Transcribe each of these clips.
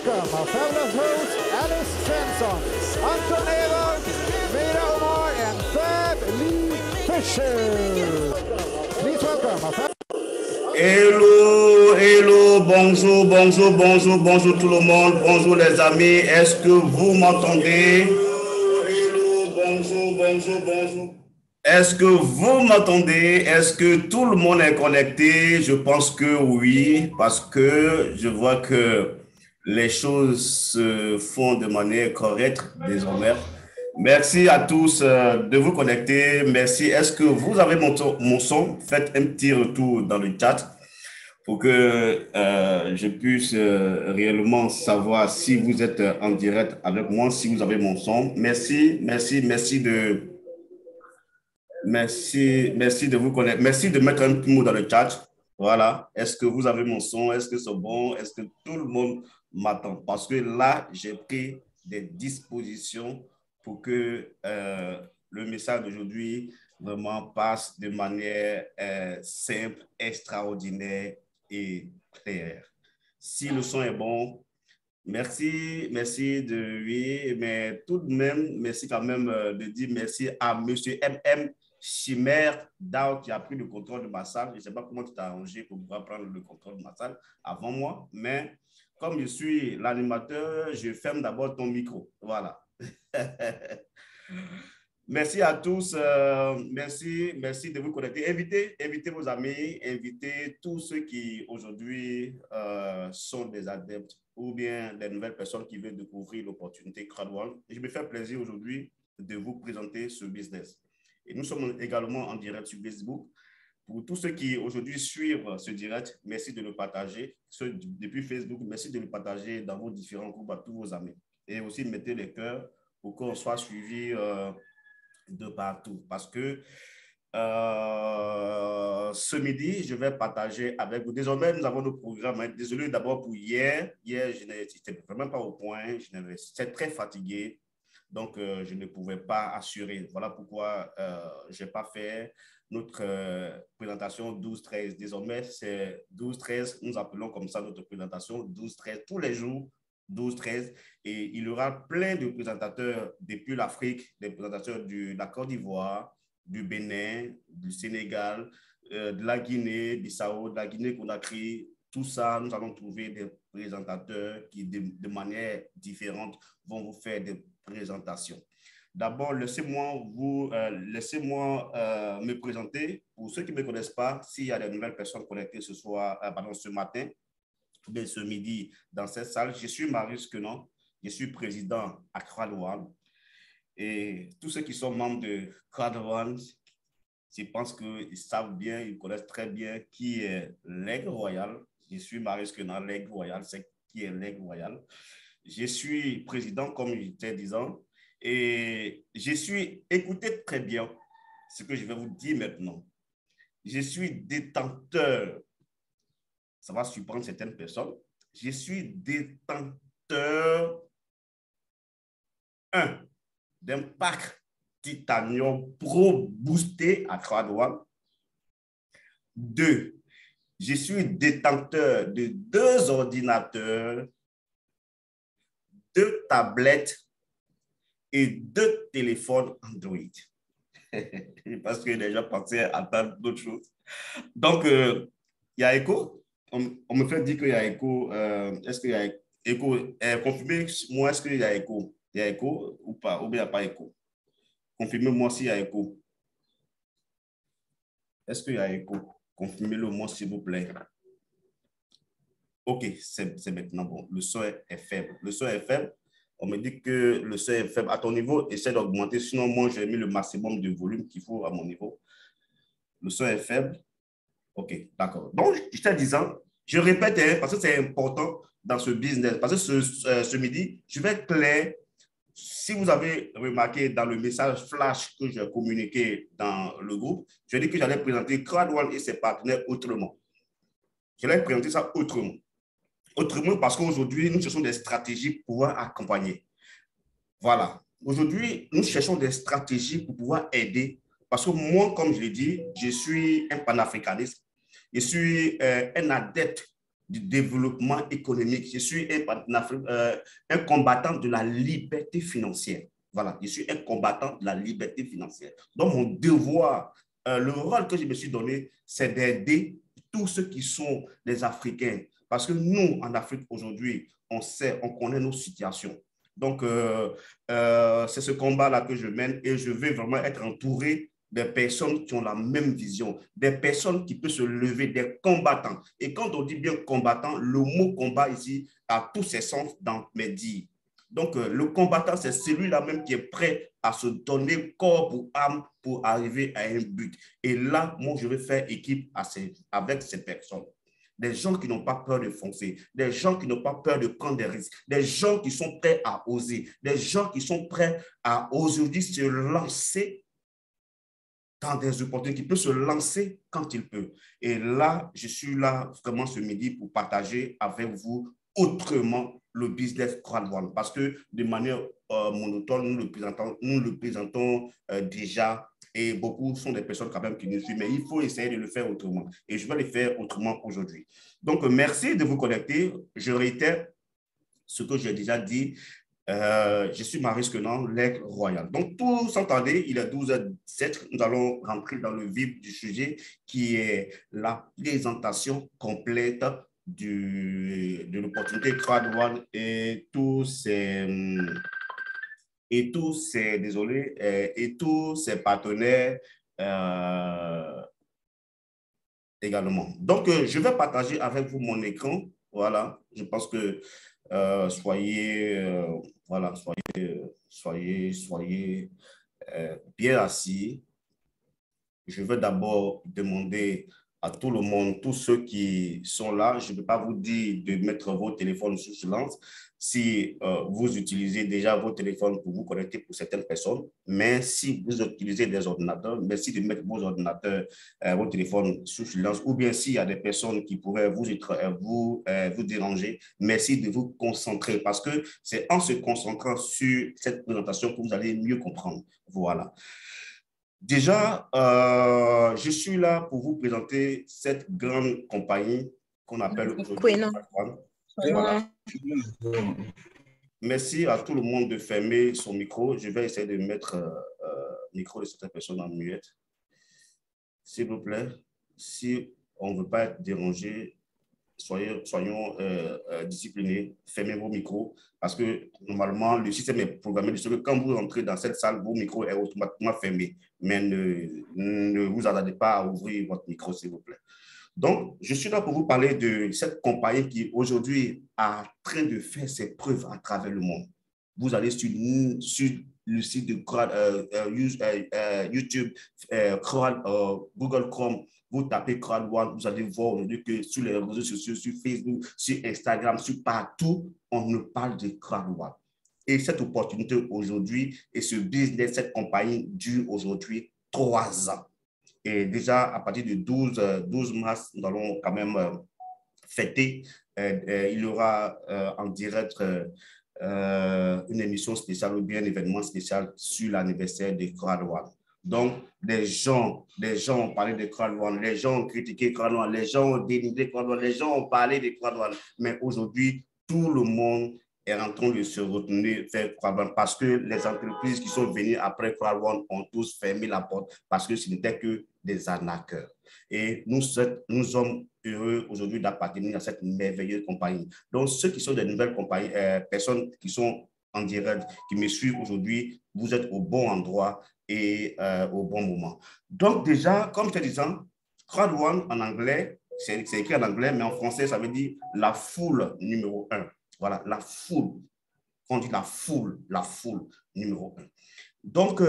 welcome our fabulous host, Alice Svensson, Anton Ewald, Meira Omar, and Fab Lee Fisher. Please welcome our fabulous... Hello, hello, bonjour, bonjour, bonjour, bonjour tout le monde, bonjour les amis, est-ce que vous m'entendez? Hello, bonjour, bonjour, bonjour. Est-ce que vous m'entendez? Est-ce que tout le monde est connecté? Je pense que oui, parce que je vois que les choses se font de manière correcte désormais. Merci à tous de vous connecter. Merci. Est-ce que vous avez mon son? Faites un petit retour dans le chat pour que je puisse réellement savoir si vous êtes en direct avec moi, si vous avez mon son. Merci, merci, merci de... Merci de vous connaître. Merci de mettre un petit mot dans le chat. Voilà. Est-ce que vous avez mon son? Est-ce que c'est bon? Est-ce que tout le monde m'attend? Parce que là, j'ai pris des dispositions pour que le message d'aujourd'hui vraiment passe de manière simple, extraordinaire et claire. Si le son est bon, merci, merci de oui, mais tout de même, merci quand même de dire merci à Monsieur MM Chimère Dao qui a pris le contrôle de ma salle. Je ne sais pas comment tu t'es arrangé pour pouvoir prendre le contrôle de ma salle avant moi, mais comme je suis l'animateur, je ferme d'abord ton micro. Voilà. Merci à tous. Merci de vous connecter. Invitez vos amis, invitez tous ceux qui aujourd'hui sont des adeptes ou bien des nouvelles personnes qui veulent découvrir l'opportunité CrowdOne. Je me fais plaisir aujourd'hui de vous présenter ce business. Et nous sommes également en direct sur Facebook. Pour tous ceux qui aujourd'hui suivent ce direct, merci de le partager. Ceux depuis Facebook, merci de le partager dans vos différents groupes à tous vos amis. Et aussi mettez les cœurs pour qu'on soit suivi de partout. Parce que ce midi, je vais partager avec vous. Désormais, nous avons nos programmes. Désolé d'abord pour hier. Hier, je n'étais vraiment pas au point. J'étais très fatigué. Donc, je ne pouvais pas assurer. Voilà pourquoi je n'ai pas fait notre présentation 12-13. Désormais, c'est 12-13. Nous appelons comme ça notre présentation 12-13 tous les jours. 12-13. Et il y aura plein de présentateurs depuis l'Afrique, des présentateurs de la Côte d'Ivoire, du Bénin, du Sénégal, de la Guinée-Bissau, de la Guinée-Conakry. Tout ça, nous allons trouver des présentateurs qui, de manière différente, vont vous faire des présentations. D'abord, laissez-moi me présenter. Pour ceux qui ne me connaissent pas, s'il y a des nouvelles personnes connectées ce matin, bien ce midi dans cette salle, je suis Marius Quenon, je suis président à CrowdOne. Et tous ceux qui sont membres de CrowdOne, Je pense qu'ils savent bien, ils connaissent très bien qui est l'Aigle Royal. Je suis Maurice Quenard, l'Aigle Royal, c'est qui est l'Aigle Royal. Je suis président, comme j'étais disant, et je suis, écoutez très bien ce que je vais vous dire maintenant. Je suis détenteur, ça va surprendre certaines personnes, je suis détenteur, d'un pack Titanium Pro boosté à 3 doigts. 2, je suis détenteur de 2 ordinateurs, 2 tablettes et 2 téléphones Android. Parce que les gens pensaient attendre d'autres choses. Donc, il y a écho. On me fait dire qu'il y a écho. Est-ce qu'il y a écho? Confirmez-moi, est-ce qu'il y a écho? Il y a écho ou pas? Ou bien il n'y a pas écho? Confirmez-moi s'il y a écho. Est-ce qu'il y a écho? Confirmez-le moi, s'il vous plaît. OK, c'est maintenant bon. Le son est faible. Le son est faible. On me dit que le son est faible. À ton niveau, essaie d'augmenter. Sinon, moi, j'ai mis le maximum de volume qu'il faut à mon niveau. Le son est faible. OK, d'accord. Donc, je t'ai disant, je répète, parce que c'est important dans ce business. Parce que ce midi, je vais être clair. Si vous avez remarqué dans le message flash que j'ai communiqué dans le groupe, je dis que j'allais présenter CrowdOne et ses partenaires autrement. Je vais présenter ça autrement. Autrement parce qu'aujourd'hui, nous cherchons des stratégies pour pouvoir accompagner. Voilà. Aujourd'hui, nous cherchons des stratégies pour pouvoir aider. Parce que moi, comme je l'ai dit, je suis un panafricaniste. Je suis un adepte du développement économique. Je suis un combattant de la liberté financière. Voilà, je suis un combattant de la liberté financière. Donc, mon devoir, le rôle que je me suis donné, c'est d'aider tous ceux qui sont des Africains. Parce que nous, en Afrique aujourd'hui, on sait, on connaît nos situations. Donc, c'est ce combat-là que je mène et je veux vraiment être entouré des personnes qui ont la même vision, des personnes qui peuvent se lever, des combattants. Et quand on dit bien combattant, le mot combat ici a tous ses sens dans mes dires. Donc, le combattant, c'est celui-là même qui est prêt à se donner corps ou âme pour arriver à un but. Et là, moi, je vais faire équipe avec ces personnes. Des gens qui n'ont pas peur de foncer, des gens qui n'ont pas peur de prendre des risques, des gens qui sont prêts à oser, des gens qui sont prêts à aujourd'hui se lancer dans des opportunités, qui peut se lancer quand il peut. Et là, je suis là vraiment ce midi pour partager avec vous autrement le business CrowdOne. Parce que de manière monotone, nous le présentons déjà et beaucoup sont des personnes quand même qui nous suivent, mais il faut essayer de le faire autrement. Et je vais le faire autrement aujourd'hui. Donc, merci de vous connecter. Je réitère ce que j'ai déjà dit. Je suis Maurice Quenard, l'Aigle Royal. Donc, tout sans tarder, il est 12h07. Nous allons rentrer dans le vif du sujet qui est la présentation complète de l'opportunité CrowdOne et tous ses partenaires également. Donc, je vais partager avec vous mon écran. Voilà, je pense que soyez bien assis. Je vais d'abord demander à tout le monde, tous ceux qui sont là, je ne peux pas vous dire de mettre vos téléphones sous silence si vous utilisez déjà vos téléphones pour vous connecter pour certaines personnes, mais si vous utilisez des ordinateurs, merci de mettre vos ordinateurs, vos téléphones sous silence, ou bien s'il y a des personnes qui pourraient vous déranger, merci de vous concentrer parce que c'est en se concentrant sur cette présentation que vous allez mieux comprendre. Voilà. Déjà, je suis là pour vous présenter cette grande compagnie qu'on appelle aujourd'hui CrowdOne. Voilà. Merci à tout le monde de fermer son micro. Je vais essayer de mettre le micro de certaines personnes en muette. S'il vous plaît, si on ne veut pas être dérangé, soyons disciplinés, fermez vos micros parce que normalement, le système est programmé de ce que quand vous entrez dans cette salle, vos micros est automatiquement fermé. Mais ne vous attardez pas à ouvrir votre micro, s'il vous plaît. Donc, je suis là pour vous parler de cette compagnie qui aujourd'hui est en train de faire ses preuves à travers le monde. vous allez sur le site de YouTube, Google Chrome, vous tapez CrowdOne, vous allez voir aujourd'hui que sur les réseaux sociaux, sur Facebook, sur Instagram, sur partout, on nous parle de CrowdOne. Et cette opportunité aujourd'hui et ce business, cette compagnie dure aujourd'hui 3 ans. Et déjà, à partir de 12 mars, nous allons quand même fêter. Il y aura en direct une émission spéciale ou bien un événement spécial sur l'anniversaire de CrowdOne. Donc, les gens ont parlé de CrowdOne, les gens ont critiqué CrowdOne, les gens ont dénigré CrowdOne, les gens ont parlé de CrowdOne. Mais aujourd'hui, tout le monde est en train de se retourner vers CrowdOne parce que les entreprises qui sont venues après CrowdOne ont tous fermé la porte parce que ce n'était que des arnaqueurs. Et nous sommes heureux aujourd'hui d'appartenir à cette merveilleuse compagnie. Donc, ceux qui sont des nouvelles compagnies, personnes qui sont en direct, qui me suivent aujourd'hui, vous êtes au bon endroit et au bon moment. Donc, déjà, comme je te disais, CrowdOne en anglais, c'est écrit en anglais, mais en français, ça veut dire la foule numéro 1. Voilà, la foule. On dit la foule numéro 1. Donc,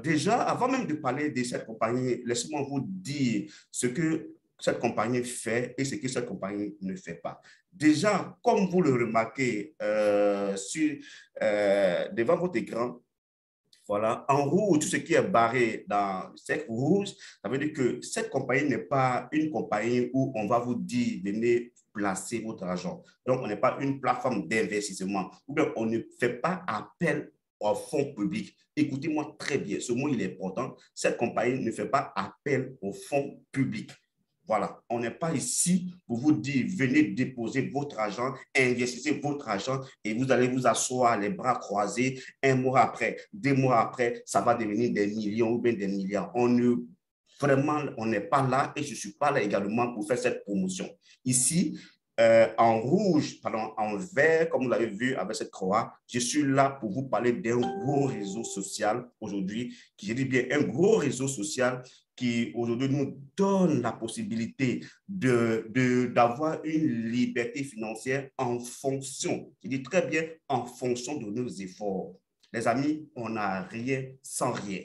déjà, avant même de parler de cette compagnie, laissez-moi vous dire ce que cette compagnie fait et ce que cette compagnie ne fait pas. Déjà, comme vous le remarquez devant votre écran, voilà, en rouge, tout ce qui est barré dans le cercle rouge, ça veut dire que cette compagnie n'est pas une compagnie où on va vous dire venez placer votre argent. Donc, on n'est pas une plateforme d'investissement ou bien on ne fait pas appel aux fonds publics. Écoutez-moi très bien, ce mot il est important. Cette compagnie ne fait pas appel aux fonds publics. Voilà, on n'est pas ici pour vous dire, venez déposer votre argent, investissez votre argent et vous allez vous asseoir les bras croisés. 1 mois après, 2 mois après, ça va devenir des millions ou bien des milliards. Vraiment, on n'est pas là et je ne suis pas là également pour faire cette promotion. Ici, en rouge, pardon, en vert, comme vous l'avez vu avec cette croix, je suis là pour vous parler d'un gros réseau social aujourd'hui, qui, je dis bien, un gros réseau social qui aujourd'hui nous donne la possibilité d'avoir une liberté financière en fonction, je dis très bien, en fonction de nos efforts. Les amis, on n'a rien sans rien.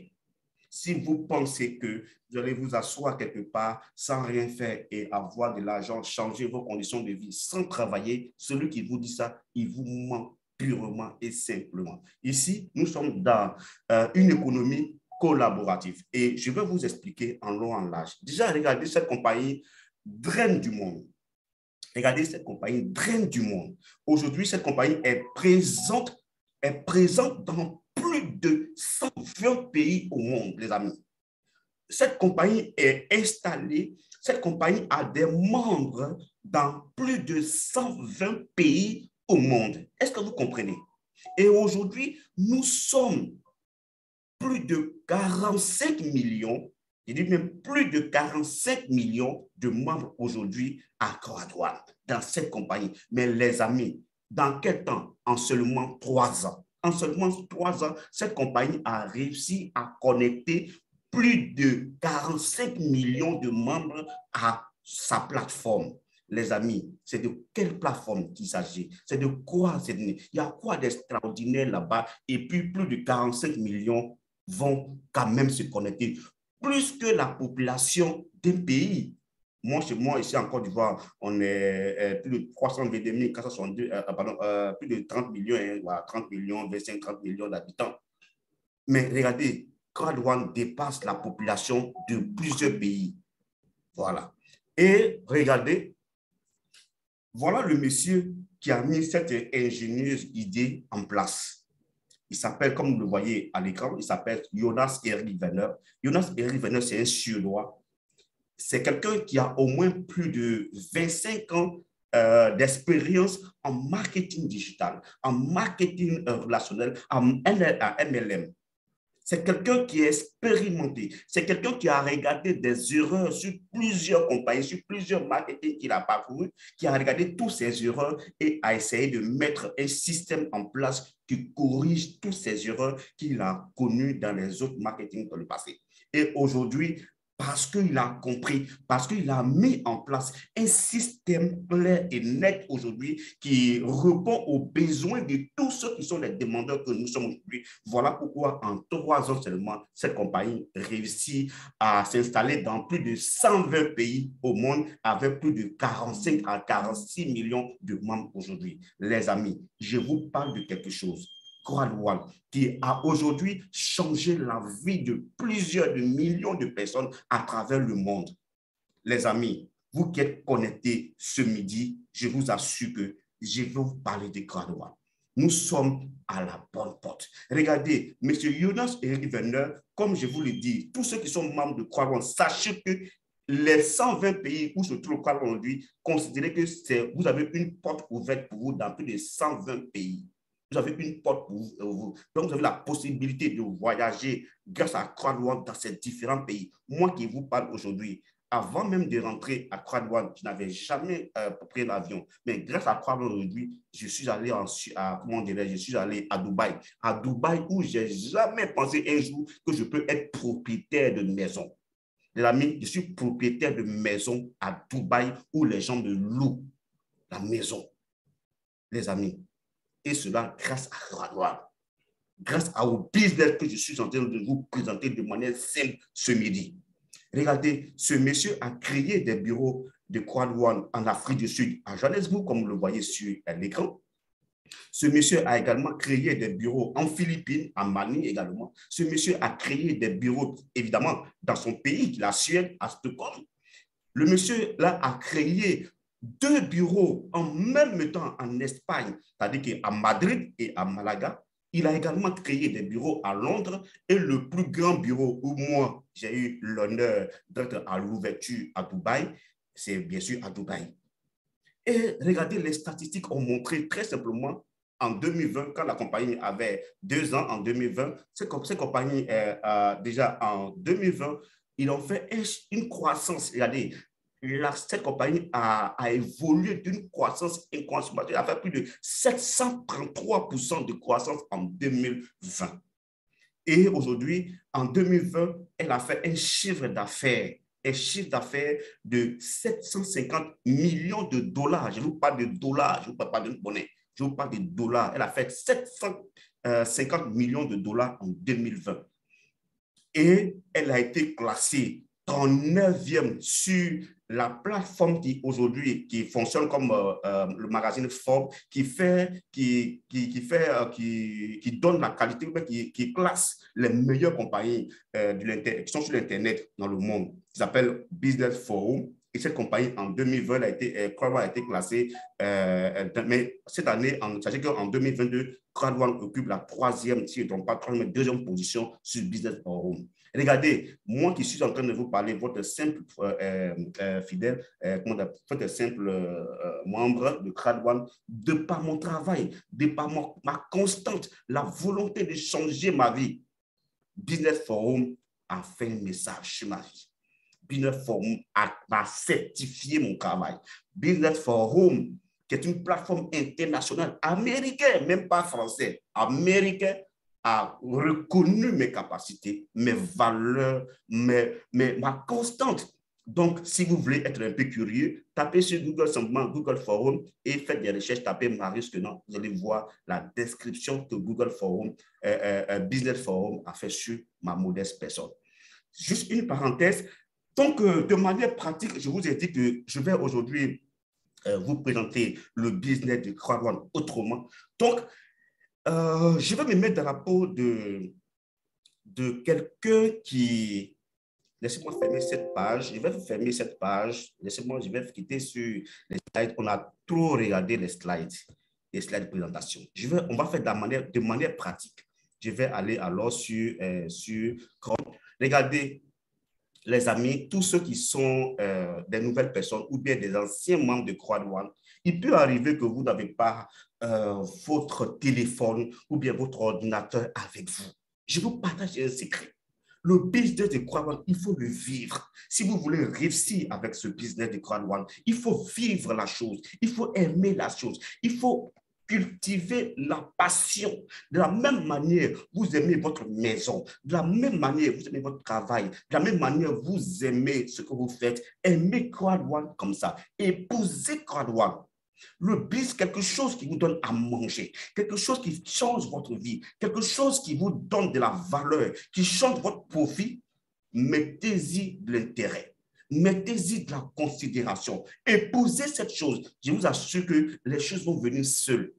Si vous pensez que vous allez vous asseoir quelque part sans rien faire et avoir de l'argent, changer vos conditions de vie sans travailler, celui qui vous dit ça, il vous ment purement et simplement. Ici, nous sommes dans une économie collaborative et je vais vous expliquer en long, en large. Déjà, regardez cette compagnie draine du monde. Regardez cette compagnie draine du monde. Aujourd'hui, cette compagnie est présente dans plus de 120 pays au monde, les amis. Cette compagnie est installée, cette compagnie a des membres dans plus de 120 pays au monde. Est-ce que vous comprenez? Et aujourd'hui, nous sommes plus de 45 millions, je dis même plus de 45 millions de membres aujourd'hui à CrowdOne, dans cette compagnie. Mais les amis, dans quel temps? En seulement 3 ans. En seulement 3 ans, cette compagnie a réussi à connecter plus de 45 millions de membres à sa plateforme. Les amis, c'est de quelle plateforme qu'il s'agit? C'est de quoi? Il y a quoi d'extraordinaire là-bas? Et puis, plus de 45 millions vont quand même se connecter. Plus que la population d'un pays. Moi, chez moi, ici en Côte d'Ivoire, on est plus de 322 462, plus de 30 millions, 30 millions, 25, 30 millions d'habitants. Mais regardez, CrowdOne dépasse la population de plusieurs pays. Voilà. Et regardez, voilà le monsieur qui a mis cette ingénieuse idée en place. Il s'appelle, comme vous le voyez à l'écran, il s'appelle Jonas Erik Werner. Jonas Erik Werner, c'est un Suédois. C'est quelqu'un qui a au moins plus de 25 ans d'expérience en marketing digital, en marketing relationnel, en MLM. C'est quelqu'un qui est expérimenté. C'est quelqu'un qui a regardé des erreurs sur plusieurs compagnies, sur plusieurs marketing qu'il a parcouru, qui a regardé toutes ces erreurs et a essayé de mettre un système en place qui corrige toutes ces erreurs qu'il a connues dans les autres marketing dans le passé. Et aujourd'hui, parce qu'il a compris, parce qu'il a mis en place un système clair et net aujourd'hui qui répond aux besoins de tous ceux qui sont les demandeurs que nous sommes aujourd'hui. Voilà pourquoi en 3 ans seulement, cette compagnie réussit à s'installer dans plus de 120 pays au monde avec plus de 45 à 46 millions de membres aujourd'hui. Les amis, je vous parle de quelque chose. Croix-One, qui a aujourd'hui changé la vie de plusieurs de millions de personnes à travers le monde. Les amis, vous qui êtes connectés ce midi, je vous assure que je vais vous parler de Croix-One. Nous sommes à la bonne porte. Regardez, M. Jonas et Eric Werner, comme je vous l'ai dit, tous ceux qui sont membres de Croix-One, sachez que les 120 pays où se trouve Croix-One aujourd'hui, considérez que vous avez une porte ouverte pour vous dans plus de 120 pays. Vous avez une porte pour vous. Donc, vous avez la possibilité de voyager grâce à Croix-One dans ces différents pays. Moi qui vous parle aujourd'hui, avant même de rentrer à Croix-One, je n'avais jamais pris l'avion. Mais grâce à Croix-One aujourd'hui, je suis allé à Dubaï. À Dubaï où je n'ai jamais pensé un jour que je peux être propriétaire de maison. Les amis, je suis propriétaire de maison à Dubaï où les gens me louent la maison. Les amis. Et cela grâce à Croix-One, grâce au business que je suis en train de vous présenter de manière simple ce midi. Regardez, ce monsieur a créé des bureaux de Croix-One en Afrique du Sud, à Johannesburg, comme vous le voyez sur l'écran. Ce monsieur a également créé des bureaux en Philippines, en Manille également. Ce monsieur a créé des bureaux, évidemment, dans son pays, la Suède, à Stockholm. Le monsieur là a créé 2 bureaux en même temps en Espagne, c'est-à-dire qu'à Madrid et à Malaga. Il a également créé des bureaux à Londres et le plus grand bureau où moi, j'ai eu l'honneur d'être à l'ouverture à Dubaï, c'est bien sûr à Dubaï. Et regardez, les statistiques ont montré très simplement en 2020, quand la compagnie avait 2 ans, en 2020, cette compagnie, déjà en 2020, ils ont fait une croissance. Regardez, cette compagnie a évolué d'une croissance incroyable. Elle a fait plus de 733% de croissance en 2020. Et aujourd'hui, en 2020, elle a fait un chiffre d'affaires de 750 millions de dollars. Je ne vous parle de dollars, je ne vous parle pas de monnaie, je vous parle de dollars. Elle a fait 750 millions de dollars en 2020. Et elle a été classée 39e sur la plateforme qui aujourd'hui qui fonctionne comme le magazine Forbes, qui donne la qualité, qui classe les meilleures compagnies qui sont sur l'Internet dans le monde. Qui s'appelle Business Forum. Et cette compagnie, en 2020, a été classée. Mais cette année, sachez qu'en 2022, Croix-One occupe la 3e, si je ne trompe pas, 3e, 2e position sur Business Forum. Regardez, moi qui suis en train de vous parler, votre simple fidèle, votre simple membre de Croix-One, de par mon travail, de par ma constante, la volonté de changer ma vie, Business Forum a fait un message sur ma vie. Business Forum a certifié mon travail. Business Forum, qui est une plateforme internationale américaine, même pas français, américain, a reconnu mes capacités, mes valeurs, ma constante. Donc, si vous voulez être un peu curieux, tapez sur Google simplement Google Forum et faites des recherches, tapez Marius Quenan. Vous allez voir la description que Google Forum, Business Forum a fait sur ma modeste personne. Juste une parenthèse. Donc, de manière pratique, je vous ai dit que je vais aujourd'hui vous présenter le business de Croix-One autrement. Donc, je vais me mettre dans la peau de quelqu'un qui... Laissez-moi fermer cette page. Je vais fermer cette page. Laissez-moi, je vais quitter sur les slides. On a trop regardé les slides de présentation. On va faire de manière pratique. Je vais aller alors sur Chrome. Regardez, les amis, tous ceux qui sont des nouvelles personnes ou bien des anciens membres de Croix-One, il peut arriver que vous n'avez pas votre téléphone ou bien votre ordinateur avec vous. Je vous partage un secret. Le business de Croix-One, il faut le vivre. Si vous voulez réussir avec ce business de Croix-One, il faut vivre la chose. Il faut aimer la chose. Il faut cultivez la passion. De la même manière, vous aimez votre maison. De la même manière, vous aimez votre travail. De la même manière, vous aimez ce que vous faites. Aimez Croix-Douane comme ça. Épousez Croix-Douane. Le business, quelque chose qui vous donne à manger, quelque chose qui change votre vie, quelque chose qui vous donne de la valeur, qui change votre profit, mettez-y de l'intérêt. Mettez-y de la considération. Épousez cette chose. Je vous assure que les choses vont venir seules.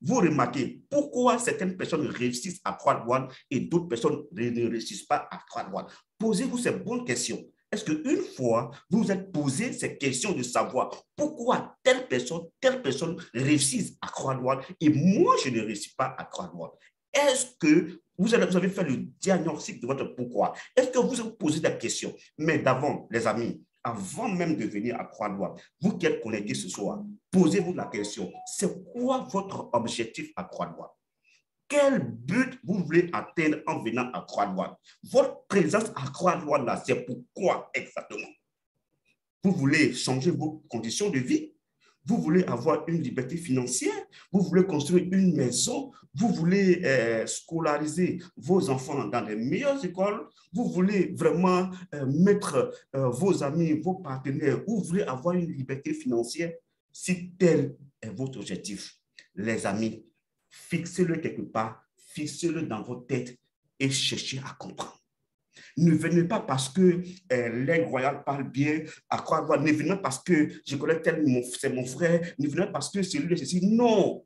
Vous remarquez pourquoi certaines personnes réussissent à Croix-Douane et d'autres personnes ne réussissent pas à Croix-Douane. Posez-vous ces bonnes questions. Est-ce qu'une fois, vous vous êtes posé ces questions de savoir pourquoi telle personne réussit à Croix-Douane et moi, je ne réussis pas à Croix-Douane? Est-ce que vous avez fait le diagnostic de votre pourquoi? Est-ce que vous vous posez des questions? Mais d'avant, les amis, avant même de venir à Croix-Douane, vous qui êtes connectés ce soir, posez-vous la question, c'est quoi votre objectif à Croix-Douane? Quel but vous voulez atteindre en venant à Croix-Douane? Votre présence à Croix-Douane, là, c'est pourquoi exactement? Vous voulez changer vos conditions de vie? Vous voulez avoir une liberté financière? Vous voulez construire une maison? Vous voulez scolariser vos enfants dans les meilleures écoles? Vous voulez vraiment mettre vos amis, vos partenaires? Vous voulez avoir une liberté financière? Si tel est votre objectif, les amis, fixez-le quelque part, fixez-le dans votre tête et cherchez à comprendre. Ne venez pas parce que l'aigle royal parle bien à Croix-Douane. Ne venez pas parce que je connais tel, c'est mon frère. Ne venez pas parce que c'est lui, ceci. Non,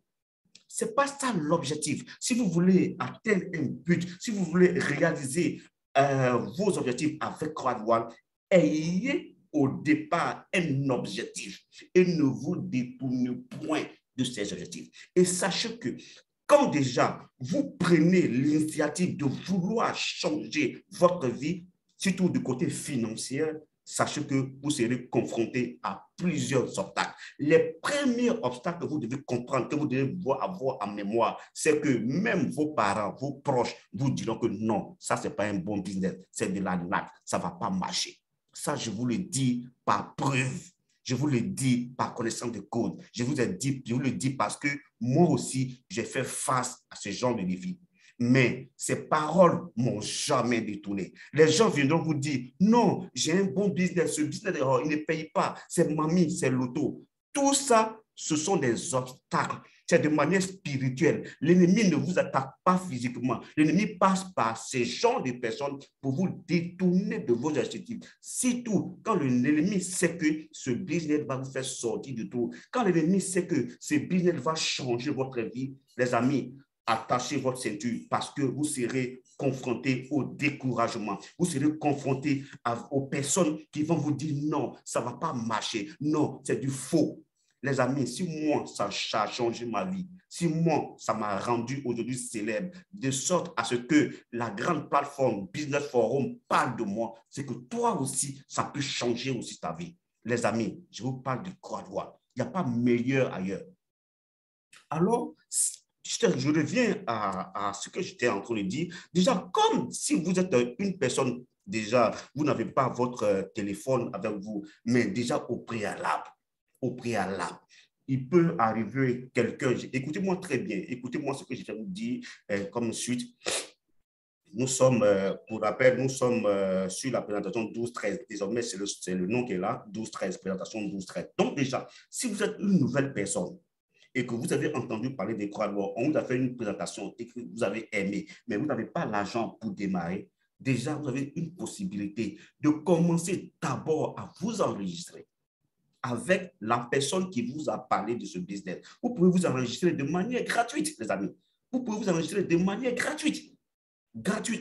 ce n'est pas ça l'objectif. Si vous voulez atteindre un but, si vous voulez réaliser vos objectifs avec Croix-Douane, ayez au départ un objectif et ne vous détournez point de ces objectifs. Et sachez que quand déjà vous prenez l'initiative de vouloir changer votre vie, surtout du côté financier, sachez que vous serez confronté à plusieurs obstacles. Les premiers obstacles que vous devez comprendre, que vous devez avoir en mémoire, c'est que même vos parents, vos proches, vous diront que non, ça, ce n'est pas un bon business, c'est de la natte, ça ne va pas marcher. Ça, je vous le dis par preuve. Je vous le dis par connaissance de cause. Je vous le dis parce que moi aussi, j'ai fait face à ce genre de défi. Mais ces paroles ne m'ont jamais détourné. Les gens viendront vous dire, non, j'ai un bon business, ce business, il ne paye pas, c'est mamie, c'est l'auto. Tout ça, ce sont des obstacles. C'est de manière spirituelle. L'ennemi ne vous attaque pas physiquement. L'ennemi passe par ces genres de personnes pour vous détourner de vos objectifs. Surtout quand l'ennemi sait que ce business va vous faire sortir du trou. Quand l'ennemi sait que ce business va changer votre vie, les amis, attachez votre ceinture parce que vous serez confronté au découragement. Vous serez confronté aux personnes qui vont vous dire non, ça ne va pas marcher. Non, c'est du faux. Les amis, si moi, ça a changé ma vie, si moi, ça m'a rendu aujourd'hui célèbre, de sorte à ce que la grande plateforme Business Forum parle de moi, c'est que toi aussi, ça peut changer aussi ta vie. Les amis, je vous parle de Croix-Douane. Il n'y a pas meilleur ailleurs. Alors, je reviens à ce que j'étais en train de dire. Déjà, comme si vous êtes une personne, déjà, vous n'avez pas votre téléphone avec vous, mais déjà au préalable, il peut arriver quelqu'un, écoutez-moi très bien, écoutez-moi ce que je vais vous dire comme suite. Nous sommes, pour rappel, nous sommes sur la présentation 12-13. Désormais, c'est le nom qui est là, 12-13, présentation 12-13. Donc déjà, si vous êtes une nouvelle personne et que vous avez entendu parler des Croix-Douane, on vous a fait une présentation et que vous avez aimé, mais vous n'avez pas l'argent pour démarrer, déjà, vous avez une possibilité de commencer d'abord à vous enregistrer avec la personne qui vous a parlé de ce business. Vous pouvez vous enregistrer de manière gratuite, les amis. Vous pouvez vous enregistrer de manière gratuite.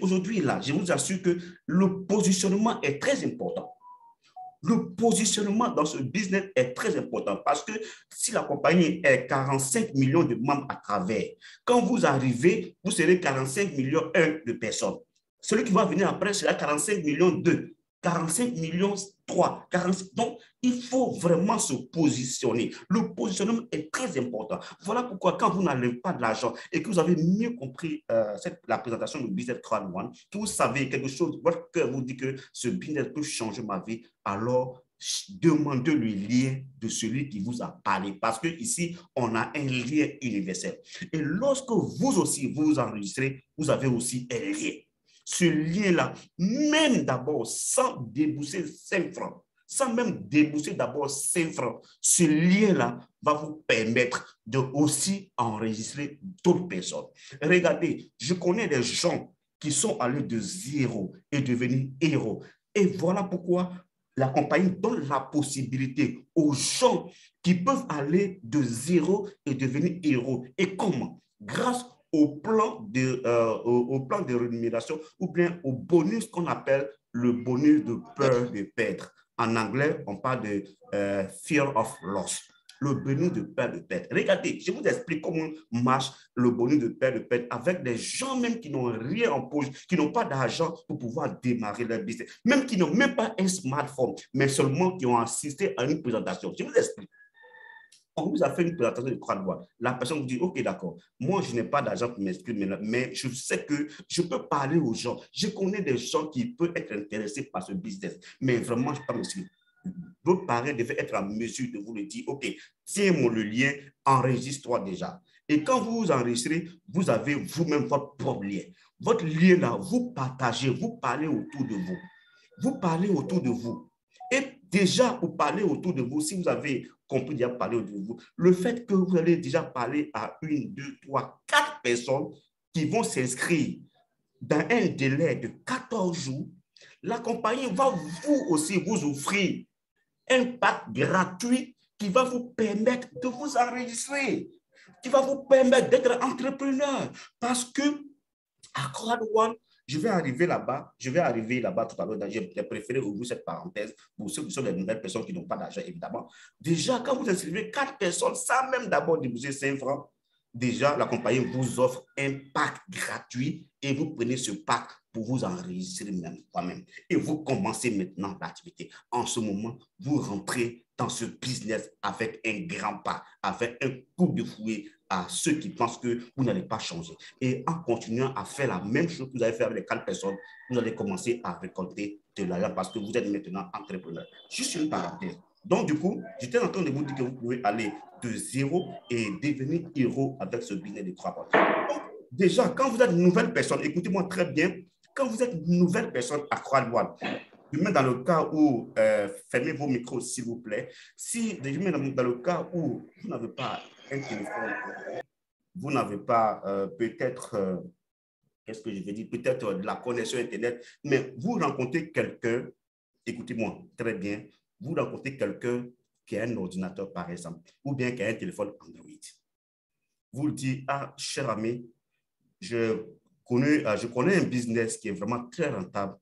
Aujourd'hui, là, je vous assure que le positionnement est très important. Le positionnement dans ce business est très important parce que si la compagnie est 45 millions de membres à travers, quand vous arrivez, vous serez 45 millions 1 de personnes. Celui qui va venir après sera 45 millions 2. 45 millions 3, 46. Donc, il faut vraiment se positionner. Le positionnement est très important. Voilà pourquoi quand vous n'avez pas de l'argent et que vous avez mieux compris la présentation du Business Croix-Douane, que vous savez quelque chose, votre cœur vous dit que ce business peut changer ma vie, alors demandez le lien de celui qui vous a parlé. Parce qu'ici, on a un lien universel. Et lorsque vous aussi, vous enregistrez, vous avez aussi un lien. Ce lien-là, même d'abord, sans débourser 5 francs, sans même débourser d'abord 5 francs, ce lien-là va vous permettre de aussi enregistrer d'autres personnes. Regardez, je connais des gens qui sont allés de zéro et devenus héros. Et voilà pourquoi la compagnie donne la possibilité aux gens qui peuvent aller de zéro et devenir héros. Et comment? Grâce au plan de rémunération ou bien au bonus qu'on appelle le bonus de peur de perdre. En anglais, on parle de fear of loss. Le bonus de peur de perdre. Regardez, je vous explique comment marche le bonus de peur de perdre avec des gens même qui n'ont rien en poche, qui n'ont pas d'argent pour pouvoir démarrer leur business, même qui n'ont même pas un smartphone, mais seulement qui ont assisté à une présentation. Je vous explique. On vous a fait une présentation de croix de bois. La personne vous dit, OK, d'accord, moi, je n'ai pas d'argent pour m'inscrire, mais je sais que je peux parler aux gens. Je connais des gens qui peuvent être intéressés par ce business, mais vraiment, je ne peux pas m'inscrire. Votre parent devait être en mesure de vous le dire, OK, tiens-moi le lien, enregistre-toi déjà. Et quand vous vous enregistrez, vous avez vous-même votre propre lien. Votre lien là, vous partagez, vous parlez autour de vous. Vous parlez autour de vous. Et déjà, pour parler autour de vous, si vous avez compris déjà parler autour de vous, le fait que vous allez déjà parler à 1, 2, 3, 4 personnes qui vont s'inscrire dans un délai de 14 jours, la compagnie va vous aussi vous offrir un pack gratuit qui va vous permettre de vous enregistrer, qui va vous permettre d'être entrepreneur. Parce que à Crowd One, je vais arriver là-bas tout à l'heure. J'ai préféré ouvrir cette parenthèse pour ceux qui sont des nouvelles personnes qui n'ont pas d'argent, évidemment. Déjà, quand vous inscrivez 4 personnes, sans même d'abord débourser 5 francs, déjà, la compagnie vous offre un pack gratuit et vous prenez ce pack pour vous enregistrer même. Et vous commencez maintenant l'activité. En ce moment, vous rentrez dans ce business avec un grand pas, avec un coup de fouet à ceux qui pensent que vous n'allez pas changer. Et en continuant à faire la même chose que vous avez fait avec les 4 personnes, vous allez commencer à récolter de l'argent parce que vous êtes maintenant entrepreneur. Juste une parenthèse. Donc, du coup, j'étais en train de vous dire que vous pouvez aller de zéro et devenir héros avec ce business de 3 points. Donc, déjà, quand vous êtes une nouvelle personne, écoutez-moi très bien, quand vous êtes une nouvelle personne à Croix-de-Bois, je mets dans le cas où, fermez vos micros s'il vous plaît, je mets dans le cas où vous n'avez pas un téléphone, vous n'avez pas peut-être, qu'est-ce que je vais dire, peut-être de la connexion Internet, mais vous rencontrez quelqu'un, écoutez-moi très bien, vous rencontrez quelqu'un qui a un ordinateur par exemple, ou bien qui a un téléphone Android. Vous le dites, ah, cher ami, je connais un business qui est vraiment très rentable,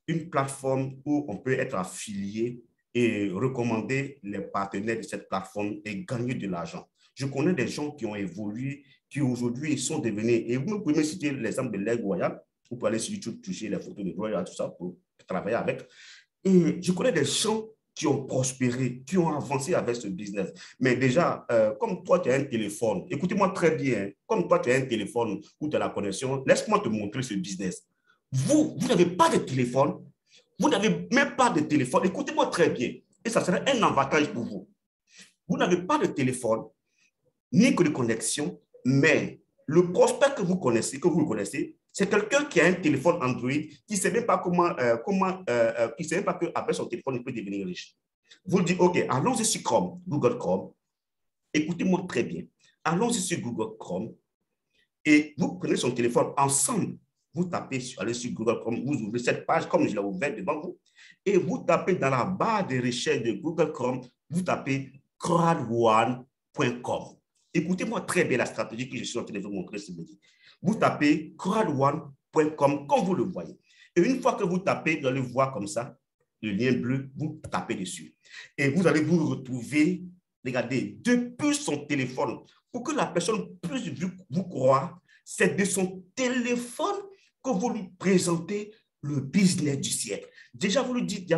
une plateforme où on peut être affilié et recommander les partenaires de cette plateforme et gagner de l'argent. Je connais des gens qui ont évolué, qui aujourd'hui sont devenus, et vous pouvez me citer l'exemple de Leg Royal, vous pouvez aller sur YouTube toucher les photos de Royal, tout ça, pour travailler avec. Et je connais des gens qui ont prospéré, qui ont avancé avec ce business. Mais déjà, comme toi, tu as un téléphone, écoutez-moi très bien, comme toi, tu as un téléphone ou tu as la connexion, laisse-moi te montrer ce business. Vous n'avez pas de téléphone, vous n'avez même pas de téléphone, écoutez-moi très bien, et ça serait un avantage pour vous. Vous n'avez pas de téléphone, ni que de connexion, mais le prospect que vous connaissez, c'est quelqu'un qui a un téléphone Android qui ne sait même pas qui sait même pas qu'avec son téléphone, il peut devenir riche. Vous dites, OK, allons-y sur Chrome, Google Chrome. Écoutez-moi très bien. Allons-y sur Google Chrome et vous prenez son téléphone ensemble. Vous tapez, allez sur Google Chrome, vous ouvrez cette page comme je l'ai ouverte devant vous et vous tapez dans la barre de recherche de Google Chrome, vous tapez crowdone.com. Écoutez-moi très bien la stratégie que je suis en train de vous montrer ce midi. Vous tapez crowdone.com comme vous le voyez. Et une fois que vous tapez, vous allez voir comme ça, le lien bleu, vous tapez dessus. Et vous allez vous retrouver, regardez, depuis son téléphone, pour que la personne puisse vous croire, c'est de son téléphone que vous lui présentez le business du siècle. Déjà, vous lui dites,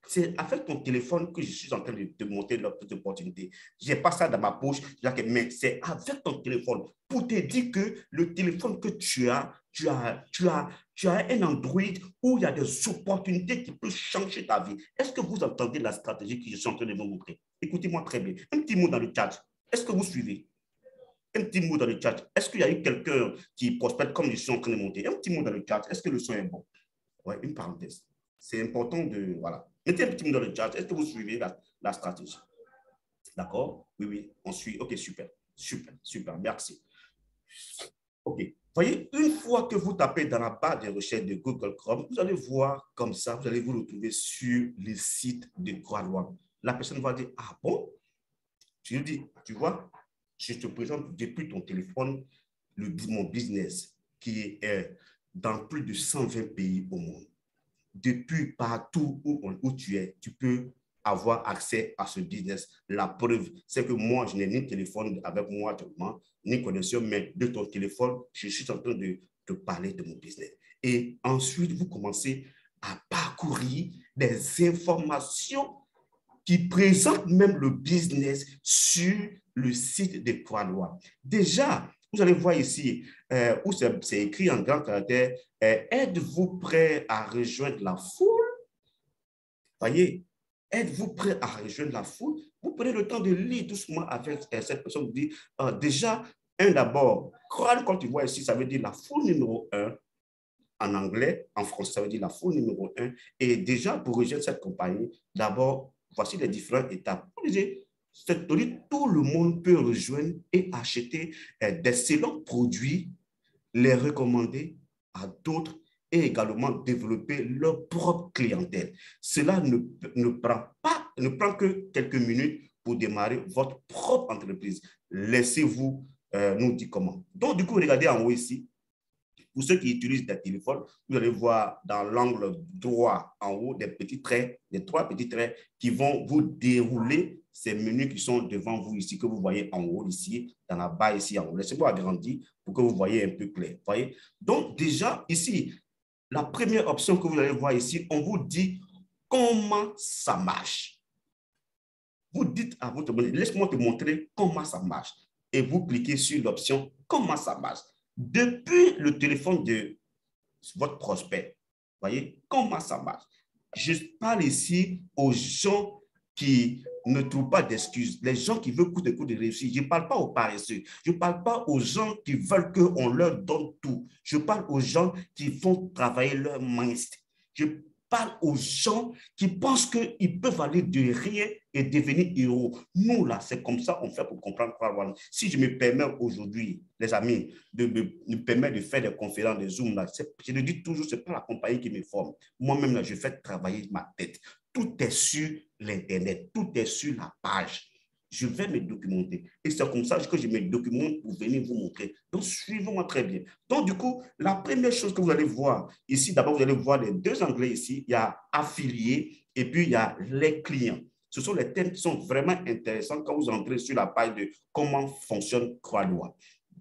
C'est avec ton téléphone que je suis en train de te montrer cette opportunité. Je n'ai pas ça dans ma poche, mais c'est avec ton téléphone pour te dire que le téléphone que tu as un Android où il y a des opportunités qui peuvent changer ta vie. Est-ce que vous entendez la stratégie que je suis en train de vous montrer? Écoutez-moi très bien. Un petit mot dans le chat. Est-ce que vous suivez? Un petit mot dans le chat. Est-ce qu'il y a eu quelqu'un qui prospecte comme je suis en train de monter? Un petit mot dans le chat. Est-ce que le son est bon? Oui, une parenthèse. C'est important de... Voilà. Mettez un petit mot dans le chat. Est-ce que vous suivez la stratégie? D'accord? Oui, oui, on suit. OK, super. Super, super. Merci. OK. Voyez, une fois que vous tapez dans la barre de recherche de Google Chrome, vous allez voir comme ça, vous allez vous retrouver sur le site de Croix-Loire. La personne va dire, ah bon? Je lui dis, tu vois, je te présente depuis ton téléphone mon business qui est dans plus de 120 pays au monde. Depuis partout où tu es, tu peux avoir accès à ce business. La preuve, c'est que moi, je n'ai ni téléphone avec moi actuellement, ni connexion, mais de ton téléphone, je suis en train de te parler de mon business. Et ensuite, vous commencez à parcourir des informations qui présentent même le business sur le site de Croix-Loire. Déjà, vous allez voir ici, où c'est écrit en grand caractère, êtes-vous prêt à rejoindre la foule? Voyez, êtes-vous prêt à rejoindre la foule? Vous prenez le temps de lire doucement avec cette personne. Vous dites, déjà, d'abord, quand tu vois ici, ça veut dire la foule numéro 1. En anglais, en français, ça veut dire la foule numéro 1. Et déjà, pour rejoindre cette compagnie, d'abord, voici les différentes étapes. Tout le monde peut rejoindre et acheter d'excellents produits, les recommander à d'autres et également développer leur propre clientèle. Cela ne prend que quelques minutes pour démarrer votre propre entreprise. Laissez-vous nous dire comment. Donc, du coup, regardez en haut ici. Pour ceux qui utilisent des téléphones, vous allez voir dans l'angle droit en haut des petits traits, des 3 petits traits qui vont vous dérouler ces menus qui sont devant vous ici, que vous voyez en haut ici, dans la barre ici en haut. Laissez-moi agrandir pour que vous voyez un peu clair. Voyez? Donc déjà ici, la première option que vous allez voir ici, on vous dit comment ça marche. Vous dites à votre bonheur, laisse-moi te montrer comment ça marche. Et vous cliquez sur l'option comment ça marche. Depuis le téléphone de votre prospect, voyez comment ça marche. Je parle ici aux gens qui ne trouvent pas d'excuses, les gens qui veulent coup de réussir. Je ne parle pas aux paresseux, je ne parle pas aux gens qui veulent qu'on leur donne tout. Je parle aux gens qui vont travailler leur mindset. Je parle aux gens qui pensent qu'ils peuvent aller de rien et devenir héros. Nous, là, c'est comme ça qu'on fait pour comprendre quoi. Si je me permets aujourd'hui, les amis, de me permettre de faire des conférences, des Zoom, là, je le dis toujours, ce n'est pas la compagnie qui me forme. Moi-même, là, je fais travailler ma tête. Tout est sur l'Internet, tout est sur la page. Je vais me documenter. Et c'est comme ça que je me documente pour venir vous montrer. Donc, suivez-moi très bien. Donc, du coup, la première chose que vous allez voir ici, d'abord, vous allez voir les 2 onglets ici. Il y a affiliés et puis il y a les clients. Ce sont les thèmes qui sont vraiment intéressants quand vous entrez sur la page de comment fonctionne Croix-Loire.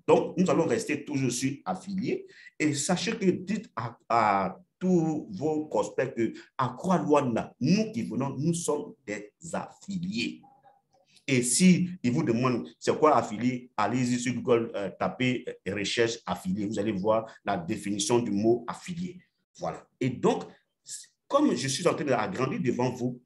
Donc, nous allons rester toujours sur affiliés et sachez que dites à tous vos prospects qu'à Croix-Loire, nous qui venons, nous sommes des affiliés. Et si ils vous demandent c'est quoi affilié, allez-y sur Google, tapez recherche affilié. Vous allez voir la définition du mot affilié. Voilà. Et donc, comme je suis en train d'agrandir devant vous,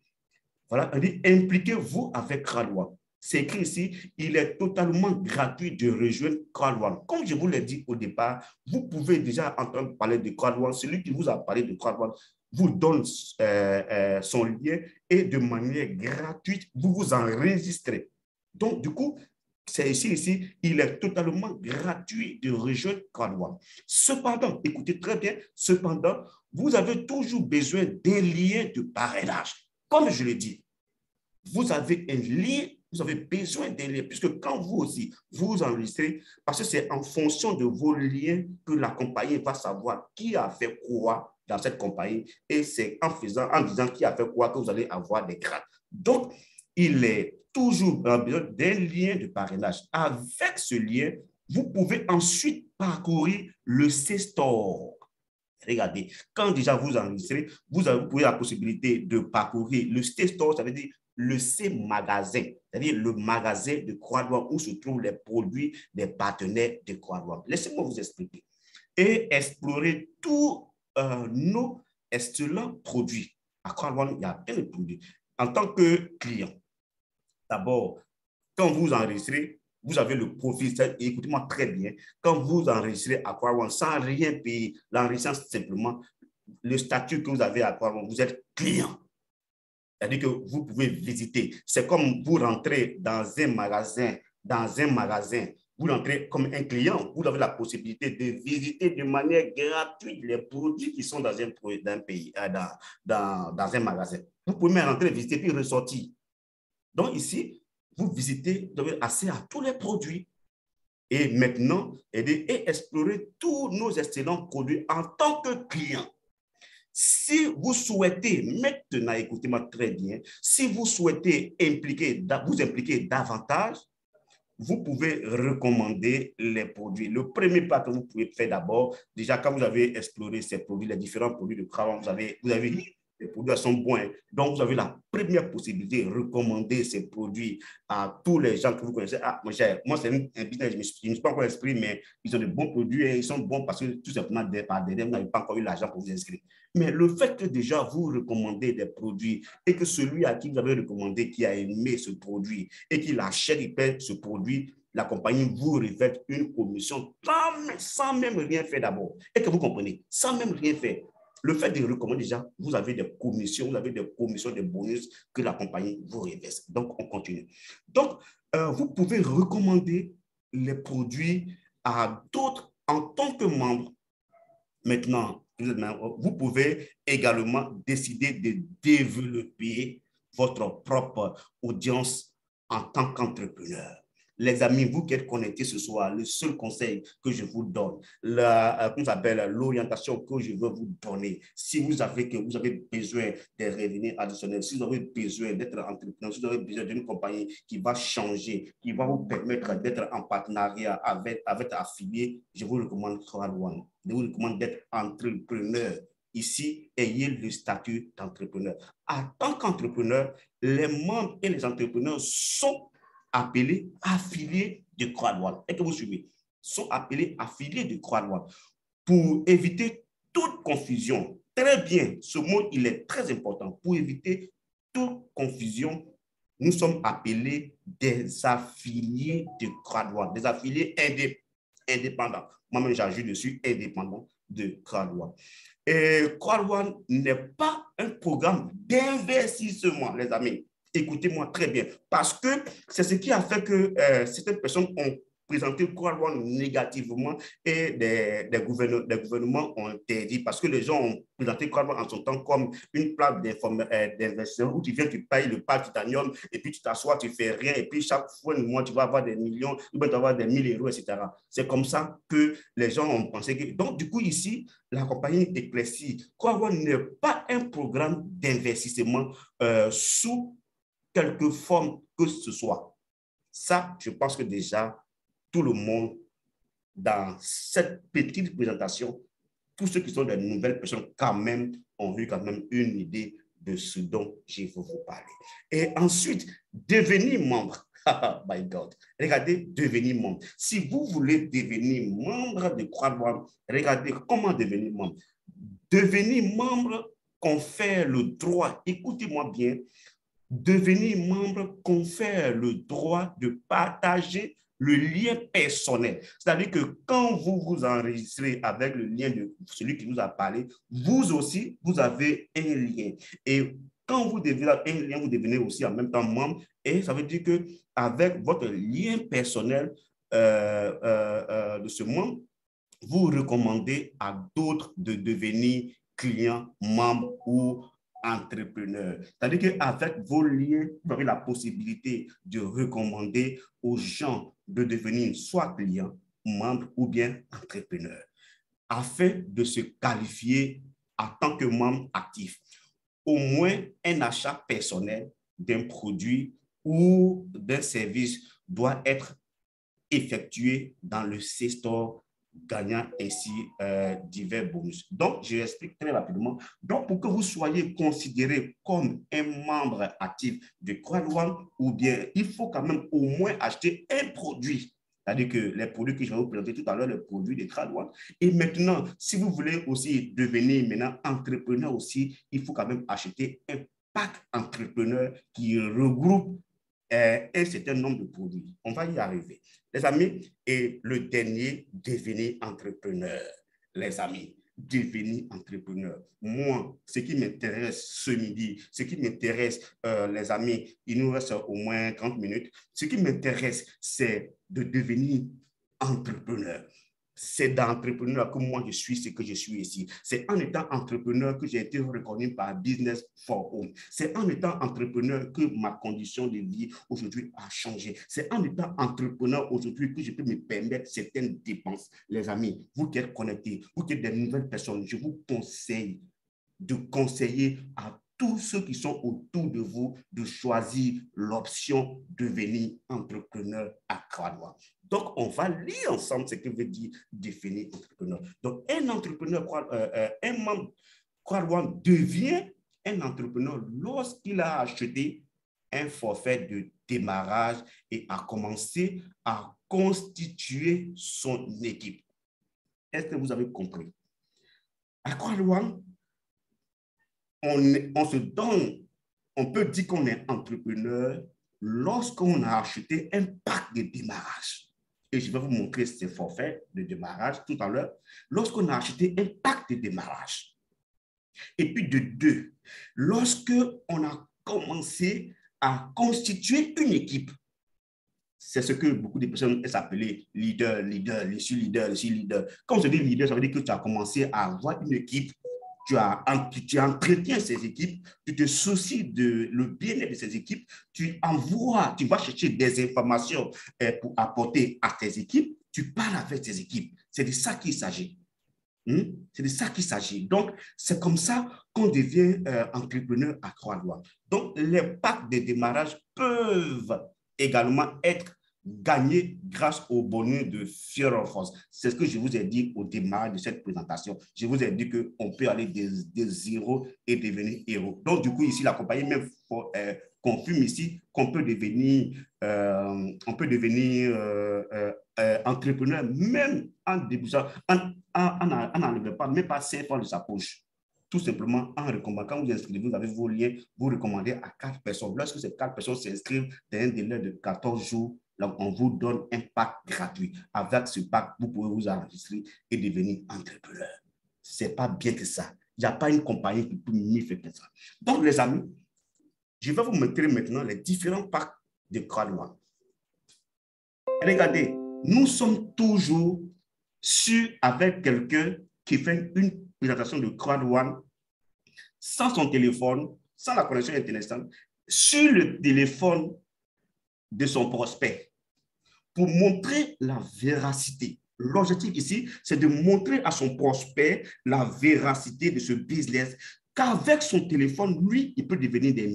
voilà, on dit impliquez-vous avec Croix-Loire. C'est écrit ici, il est totalement gratuit de rejoindre Croix-Loire. Comme je vous l'ai dit au départ, vous pouvez déjà entendre parler de Croix-Loire. Celui qui vous a parlé de Croix-Loire vous donne son lien et de manière gratuite, vous vous enregistrez. Donc, du coup, c'est ici, il est totalement gratuit de rejoindre Croix-Loire. Cependant, écoutez très bien, cependant, vous avez toujours besoin d'un lien de parrainage. Comme je l'ai dit, vous avez un lien, vous avez besoin d'un lien, puisque quand vous aussi, vous enregistrez, parce que c'est en fonction de vos liens que la compagnie va savoir qui a fait quoi dans cette compagnie, et c'est en disant qui a fait quoi que vous allez avoir des grades. Donc, il est toujours besoin d'un lien de parrainage. Avec ce lien, vous pouvez ensuite parcourir le C-Store. Regardez, quand déjà vous enregistrez, vous avez la possibilité de parcourir le C-Store, ça veut dire le C-Magasin, c'est-à-dire le magasin de Croix-Rouge où se trouvent les produits des partenaires de Croix-Rouge. Laissez-moi vous expliquer. Et explorer tous nos excellents produits. À Croix-Rouge, il y a plein de produits. En tant que client, d'abord, quand vous enregistrez, vous avez le profil, écoutez-moi très bien, quand vous enregistrez à Croix-Rouge sans rien payer, l'enregistrement simplement, le statut que vous avez à Croix-Rouge, vous êtes client. C'est-à-dire que vous pouvez visiter. C'est comme vous rentrez dans un magasin, vous rentrez comme un client, vous avez la possibilité de visiter de manière gratuite les produits qui sont dans un pays, dans un magasin. Vous pouvez même rentrer, visiter, puis ressortir. Donc ici, vous visitez, vous avez accès à tous les produits. Et maintenant, et explorer tous nos excellents produits en tant que client. Si vous souhaitez, maintenant, écoutez-moi très bien, si vous souhaitez vous impliquer davantage, vous pouvez recommander les produits. Le premier pas que vous pouvez faire d'abord, déjà quand vous avez exploré ces produits, les différents produits de Croix, vous avez dit, les produits sont bons. Donc, vous avez la première possibilité de recommander ces produits à tous les gens que vous connaissez. Ah, mon cher, moi, c'est un business, je ne suis pas encore inscrit, mais ils ont de bons produits et ils sont bons parce que tout simplement, par derrière, vous n'avez pas encore eu l'argent pour vous inscrire. Mais le fait que déjà vous recommandez des produits et que celui à qui vous avez recommandé, qui a aimé ce produit et qui l'achète, il paie ce produit, la compagnie vous revête une commission sans même rien faire d'abord. Et que vous comprenez, sans même rien faire. Le fait de recommander déjà, vous avez des commissions, des bonus que la compagnie vous reverse. Donc, on continue. Donc, vous pouvez recommander les produits à d'autres en tant que membre. Maintenant, vous pouvez également décider de développer votre propre audience en tant qu'entrepreneur. Les amis, vous qui êtes connectés ce soir, le seul conseil que je vous donne, l'orientation que je veux vous donner, si vous avez besoin des revenus additionnels, si vous avez besoin d'être entrepreneur, si vous avez besoin d'une compagnie qui va changer, qui va vous permettre d'être en partenariat avec affiliés, je vous recommande Croix-Rouge. Je vous recommande d'être entrepreneur. Ici, ayez le statut d'entrepreneur. En tant qu'entrepreneur, les membres et les entrepreneurs sont appelés affiliés de Croix-Rouge. Est-ce que vous suivez? Sont appelés affiliés de Croix-Rouge pour éviter toute confusion. Très bien, ce mot, il est très important. Pour éviter toute confusion, nous sommes appelés des affiliés de Croix-Rouge, des affiliés indépendants. Moi-même, j'agis dessus, indépendant de Croix-Rouge. Et Croix-Rouge n'est pas un programme d'investissement, les amis. Écoutez-moi très bien, parce que c'est ce qui a fait que certaines personnes ont présenté Croix-Rouge négativement et des gouvernements ont interdit parce que les gens ont présenté Croix-Rouge en son temps comme une plaque d'investissement où tu viens, tu payes le pack titanium et puis tu t'assois, tu ne fais rien et puis chaque fois, tu vas avoir des millions, tu vas avoir des 1000 euros, etc. C'est comme ça que les gens ont pensé que... Donc, du coup, ici, la compagnie éclaircit. Croix-Rouge n'est pas un programme d'investissement sous quelque forme que ce soit. Ça, je pense que déjà, tout le monde, dans cette petite présentation, tous ceux qui sont des nouvelles personnes, quand même, ont eu quand même une idée de ce dont je veux vous parler. Et ensuite, devenir membre. My God. Regardez, devenir membre. Si vous voulez devenir membre de Croix-Rouge, regardez comment devenir membre. Devenir membre confère le droit, écoutez-moi bien, devenir membre confère le droit de partager le lien personnel. C'est-à-dire que quand vous vous enregistrez avec le lien de celui qui nous a parlé, vous aussi, vous avez un lien. Et quand vous devenez un lien, vous devenez aussi en même temps membre. Et ça veut dire qu'avec votre lien personnel de ce membre, vous recommandez à d'autres de devenir clients, membres ou entrepreneur. C'est-à-dire qu'avec vos liens, vous avez la possibilité de recommander aux gens de devenir soit clients, membres ou bien entrepreneurs, afin de se qualifier en tant que membre actif. Au moins un achat personnel d'un produit ou d'un service doit être effectué dans le C-Store gagnant ainsi divers bonus. Donc, je l'explique très rapidement. Donc, pour que vous soyez considéré comme un membre actif de Crowd1, ou bien il faut quand même au moins acheter un produit. C'est-à-dire que les produits que je vais vous présenter tout à l'heure, les produits de Crowd1. Et maintenant, si vous voulez aussi devenir maintenant entrepreneur aussi, il faut quand même acheter un pack entrepreneur qui regroupe un certain nombre de produits. On va y arriver. Les amis, et le dernier, devenir entrepreneur. Les amis, devenir entrepreneur. Moi, ce qui m'intéresse ce midi, ce qui m'intéresse, les amis, il nous reste au moins 30 minutes. Ce qui m'intéresse, c'est de devenir entrepreneur. C'est d'entrepreneur que moi je suis ce que je suis ici. C'est en étant entrepreneur que j'ai été reconnu par Business for Home. C'est en étant entrepreneur que ma condition de vie aujourd'hui a changé. C'est en étant entrepreneur aujourd'hui que je peux me permettre certaines dépenses. Les amis, vous qui êtes connectés, vous qui êtes des nouvelles personnes, je vous conseille de conseiller à tous ceux qui sont autour de vous de choisir l'option devenir entrepreneur à Crowd1. Donc, on va lire ensemble ce que veut dire définir entrepreneur. Donc, un entrepreneur, un membre Crowd1 devient un entrepreneur lorsqu'il a acheté un forfait de démarrage et a commencé à constituer son équipe. Est-ce que vous avez compris? À Crowd1, on se donne, on peut dire qu'on est entrepreneur lorsqu'on a acheté un pack de démarrage. Et je vais vous montrer ces forfaits de démarrage tout à l'heure. Lorsqu'on a acheté un pack de démarrage. Et puis de deux, lorsqu'on a commencé à constituer une équipe. C'est ce que beaucoup de personnes s'appellent leader. Quand on se dit leader, ça veut dire que tu as commencé à avoir une équipe. Tu entretiens ces équipes, tu te soucies de le bien-être de ces équipes, tu vas chercher des informations pour apporter à tes équipes, tu parles avec tes équipes. C'est de ça qu'il s'agit. C'est de ça qu'il s'agit. Donc, c'est comme ça qu'on devient entrepreneur à Crowd1. Donc, les packs de démarrage peuvent également être gagner grâce au bonus de Fear of Force. C'est ce que je vous ai dit au démarrage de cette présentation. Je vous ai dit qu'on peut aller de zéro et devenir héros. Donc, du coup, ici, la compagnie même confirme ici qu'on peut devenir, entrepreneur même en débouchant, en n'enlevant pas, même pas 5 francs de sa poche. Tout simplement en recommandant, quand vous inscrivez, vous avez vos liens, vous recommandez à 4 personnes. Lorsque ces 4 personnes s'inscrivent dans un délai de 14 jours, donc, on vous donne un pack gratuit. Avec ce pack, vous pouvez vous enregistrer et devenir entrepreneur. Ce n'est pas bien que ça. Il n'y a pas une compagnie qui peut mieux faire que ça. Donc, les amis, je vais vous montrer maintenant les différents packs de Crowd1. Regardez, nous sommes toujours avec quelqu'un qui fait une présentation de Crowd1 sans son téléphone, sans la connexion Internet, sur le téléphone de son prospect pour montrer la véracité. L'objectif ici, c'est de montrer à son prospect la véracité de ce business, qu'avec son téléphone, lui, il peut devenir des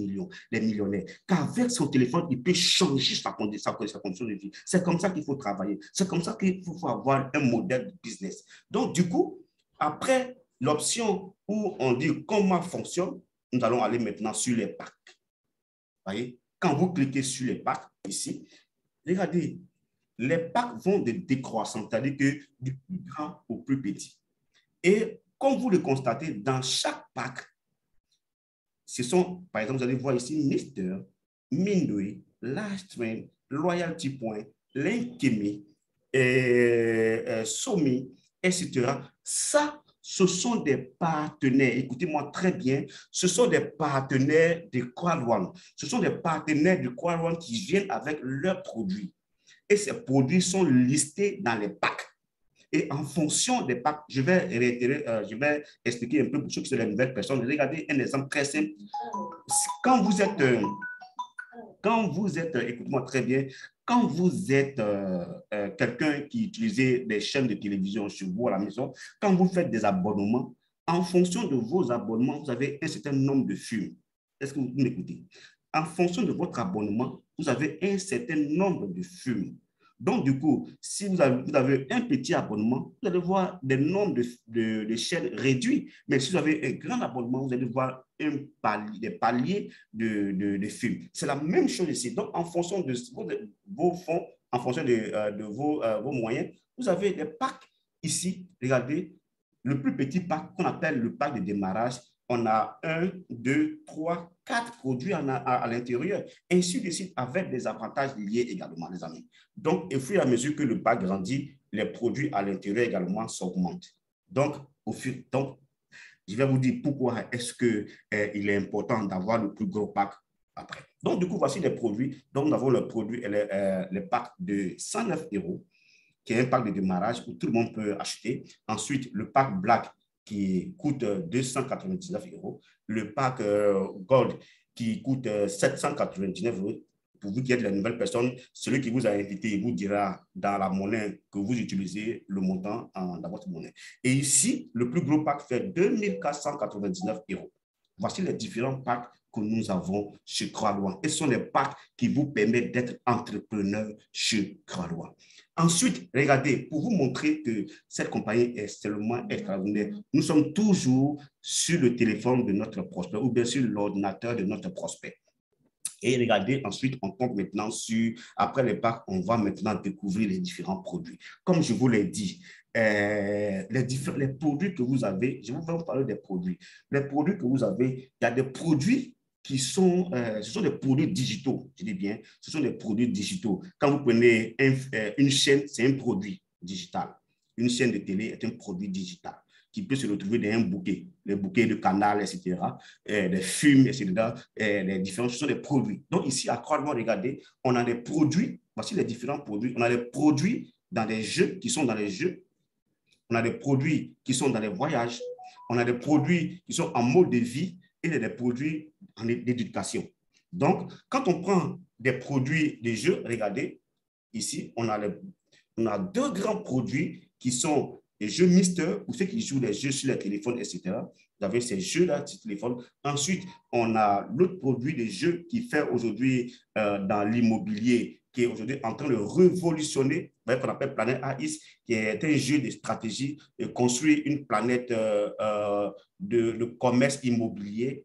millionnaires, qu'avec son téléphone, il peut changer sa condition de vie. C'est comme ça qu'il faut travailler. C'est comme ça qu'il faut avoir un modèle de business. Donc, du coup, après l'option où on dit comment fonctionne, nous allons aller maintenant sur les packs. Vous voyez? Quand vous cliquez sur les packs, ici, regardez, les packs vont de décroissant, c'est-à-dire que du plus grand au plus petit. Et comme vous le constatez, dans chaque pack, ce sont, par exemple, vous allez voir ici, Mister, Mindway, Last Train, Loyalty Point, Linkeme, Somi, etc. Ça, ce sont des partenaires, écoutez-moi très bien, ce sont des partenaires de Crowd1. Ce sont des partenaires de Crowd1 qui viennent avec leurs produits. Et ces produits sont listés dans les packs. Et en fonction des packs, je vais réitérer, je vais expliquer un peu pour ceux qui sont les nouvelles personnes. Regardez un exemple très simple. Quand vous êtes, écoutez-moi très bien, quand vous êtes quelqu'un qui utilise des chaînes de télévision chez vous à la maison, quand vous faites des abonnements, en fonction de vos abonnements, vous avez un certain nombre de films. Est-ce que vous m'écoutez? En fonction de votre abonnement, vous avez un certain nombre de films. Donc, du coup, si vous avez un petit abonnement, vous allez voir des nombres de chaînes réduits. Mais si vous avez un grand abonnement, vous allez voir des paliers de films. C'est la même chose ici. Donc, en fonction de vos fonds, en fonction de vos moyens, vous avez des packs ici. Regardez, le plus petit pack qu'on appelle le pack de démarrage, on a 1, 2, 3, 4 produits à l'intérieur, ainsi de suite, avec des avantages liés également, les amis. Donc, au fur et à mesure que le pack grandit, les produits à l'intérieur également s'augmentent. Donc, je vais vous dire pourquoi est-ce qu'il est important d'avoir le plus gros pack après. Donc, du coup, voici les produits. Donc, nous avons le produit, le pack de 109 €, qui est un pack de démarrage où tout le monde peut acheter. Ensuite, le pack Black qui coûte 299 €. Le pack Gold qui coûte 799 €. Pour vous qui êtes la nouvelle personne, celui qui vous a invité vous dira dans la monnaie que vous utilisez le montant dans votre monnaie. Et ici, le plus gros pack fait 2499 €. Voici les différents packs que nous avons chez Croix-Loin. Et ce sont les packs qui vous permettent d'être entrepreneur chez Croix-Loin. Ensuite, regardez, pour vous montrer que cette compagnie est tellement extraordinaire, nous sommes toujours sur le téléphone de notre prospect ou bien sur l'ordinateur de notre prospect. Et regardez, ensuite, on tombe maintenant après les packs, on va maintenant découvrir les différents produits. Comme je vous l'ai dit, les produits que vous avez, je vais vous parler des produits. Les produits que vous avez, il y a des produits ce sont des produits digitaux, je dis bien, ce sont des produits digitaux. Quand vous prenez une chaîne, c'est un produit digital. Une chaîne de télé est un produit digital qui peut se retrouver dans un bouquet, les bouquets de canal, etc., des films, etc., les différents, ce sont des produits. Donc ici, à Croix-Loin, regardez, on a des produits, voici les différents produits, on a des produits dans des jeux qui sont dans les jeux, on a des produits qui sont dans les voyages, on a des produits qui sont en mode de vie et des produits d'éducation. Donc, quand on prend des produits des jeux, regardez, ici, on a 2 grands produits qui sont les jeux Mister, pour ceux qui jouent les jeux sur les téléphones, etc. Vous avez ces jeux-là sur téléphone. Ensuite, on a l'autre produit des jeux qui fait aujourd'hui dans l'immobilier, qui est aujourd'hui en train de révolutionner, qu'on appelle Planète AIS, qui est un jeu de stratégie de construire une planète de commerce immobilier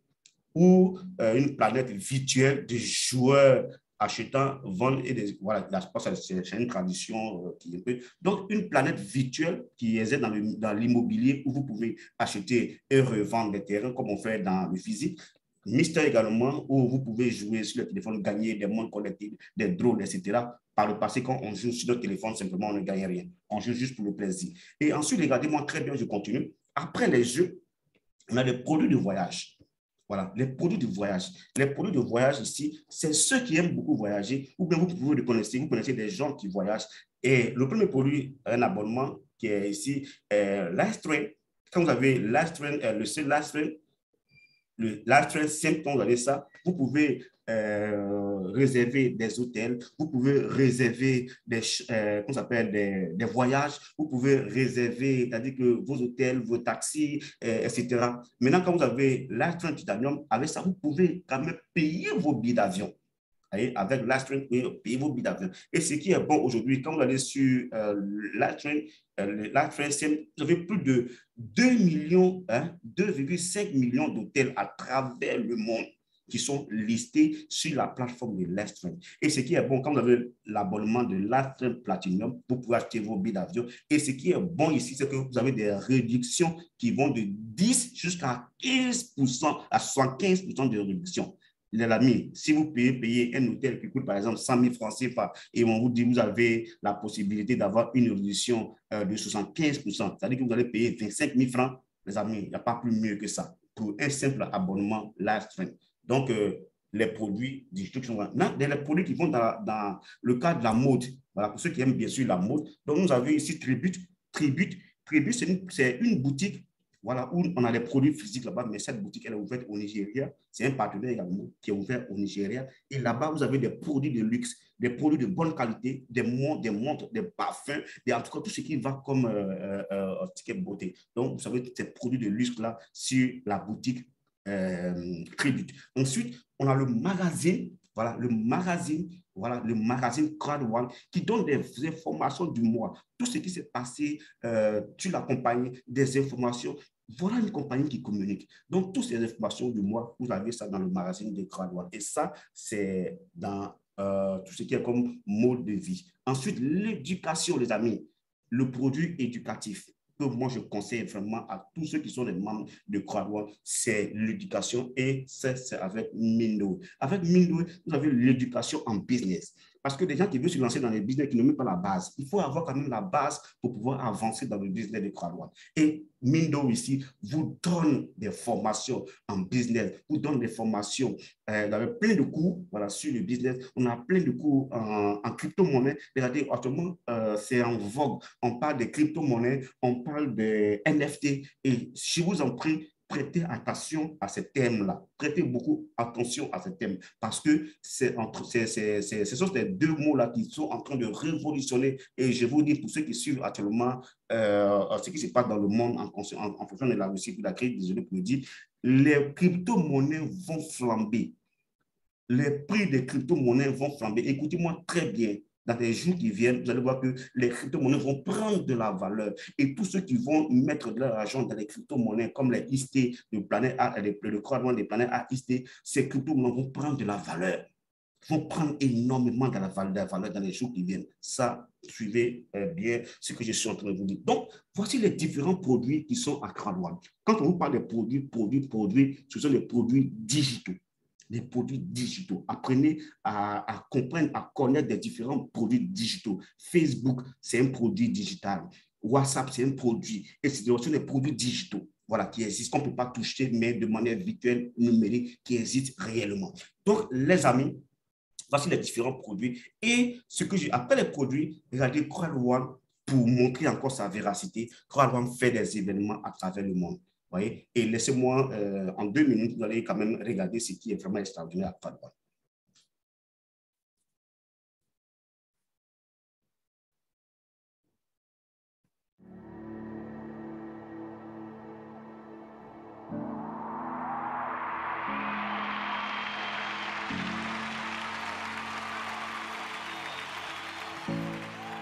ou une planète virtuelle de joueurs achetant, vendant et voilà, c'est une tradition qui est un peu. Donc, une planète virtuelle qui est dans l'immobilier où vous pouvez acheter et revendre des terrains comme on fait dans le physique. Mister également, où vous pouvez jouer sur le téléphone, gagner des montres connectés, des drones, etc. Par le passé, quand on joue sur notre téléphone, simplement, on ne gagne rien. On joue juste pour le plaisir. Et ensuite, regardez-moi très bien, je continue. Après les jeux, on a des produits de voyage. Voilà, les produits de voyage. Les produits de voyage ici, c'est ceux qui aiment beaucoup voyager, ou bien vous connaissez des gens qui voyagent. Et le premier produit, un abonnement qui est ici, Livestream. Quand vous avez Livestream, le seul Livestream, le Livestream simple, quand vous avez ça, vous pouvez réserver des hôtels, vous pouvez réserver des voyages, vous pouvez réserver, c'est-à-dire que vos hôtels, vos taxis, etc. Maintenant, quand vous avez Livestream Titanium, avec ça, vous pouvez quand même payer vos billets d'avion. Avec Livestream, payez vos billets d'avion. Et ce qui est bon aujourd'hui, quand vous allez sur Livestream, vous avez plus de 2,5 millions d'hôtels à travers le monde qui sont listés sur la plateforme de Livestream. Et ce qui est bon, quand vous avez l'abonnement de Livestream Platinum, vous pouvez acheter vos billets d'avion. Et ce qui est bon ici, c'est que vous avez des réductions qui vont de 10 jusqu'à 15%, à 75% de réduction. Les amis, si vous payez un hôtel qui coûte par exemple 100 000 francs CFA et on vous dit que vous avez la possibilité d'avoir une réduction de 75%, c'est-à-dire que vous allez payer 25 000 francs, les amis, il n'y a pas plus mieux que ça pour un simple abonnement Livestream. Donc, les produits digitaux sont là. Les produits qui vont dans le cadre de la mode, voilà, pour ceux qui aiment bien sûr la mode. Donc, nous avons ici Tribute. Tribute, c'est une boutique, voilà, où on a les produits physiques là-bas, mais cette boutique, elle est ouverte au Nigeria. C'est un partenaire également qui est ouvert au Nigeria. Et là-bas, vous avez des produits de luxe, des produits de bonne qualité, des montres, des parfums, en tout cas, tout ce qui va comme ticket beauté. Donc, vous avez ces produits de luxe-là sur la boutique Tribute. Ensuite, on a le magazine, voilà, le magazine Voilà, le magazine Crowd One qui donne des informations du mois. Tout ce qui s'est passé sur la compagnie, des informations. Voilà une compagnie qui communique. Donc, toutes ces informations du mois, vous avez ça dans le magazine de Crowd One. Et ça, c'est dans tout ce qui est comme mode de vie. Ensuite, l'éducation, les amis. Le produit éducatif que moi, je conseille vraiment à tous ceux qui sont les membres de Crowd One, c'est l'éducation et c'est avec Mindo. Avec Mindo, vous avez l'éducation en business. Parce que des gens qui veulent se lancer dans les business qui n'ont même pas la base, il faut avoir quand même la base pour pouvoir avancer dans le business de Crowd One. Et Mindo ici vous donne des formations en business, vous donne des formations, vous avez plein de cours voilà, sur le business, on a plein de cours en crypto-monnaie. Regardez, actuellement, c'est en vogue, on parle de crypto-monnaie, on parle de NFT et je vous en prie, prêtez attention à ce thème-là. Prêtez beaucoup attention à ce thème parce que ce sont ces deux mots-là qui sont en train de révolutionner. Et je vous dis, pour ceux qui suivent actuellement ce qui se passe dans le monde en fonction de la Russie, de la crise, désolé pour le dire, les crypto-monnaies vont flamber. Les prix des crypto-monnaies vont flamber. Écoutez-moi très bien. Dans les jours qui viennent, vous allez voir que les crypto-monnaies vont prendre de la valeur. Et tous ceux qui vont mettre de leur argent dans les crypto-monnaies, comme les IST, le Planète A, le croisement des planètes A, IST, ces crypto-monnaies vont prendre de la valeur. Vont prendre énormément de la valeur dans les jours qui viennent. Ça, suivez bien ce que je suis en train de vous dire. Donc, voici les différents produits qui sont à Crowd One. Quand on vous parle des produits, ce sont les produits digitaux. Les produits digitaux. Apprenez à comprendre, à connaître des différents produits digitaux. Facebook, c'est un produit digital. WhatsApp, c'est un produit. Et c'est aussi des produits digitaux. Voilà, qui existent, qu'on ne peut pas toucher, mais de manière virtuelle, numérique, qui existent réellement. Donc, les amis, voici les différents produits. Et ce que j'ai après les produits, regardez Crowd One pour montrer encore sa véracité. Crowd One fait des événements à travers le monde. Voyez? Et laissez-moi, en 2 minutes, vous allez quand même regarder ce qui est vraiment extraordinaire à Crowd One.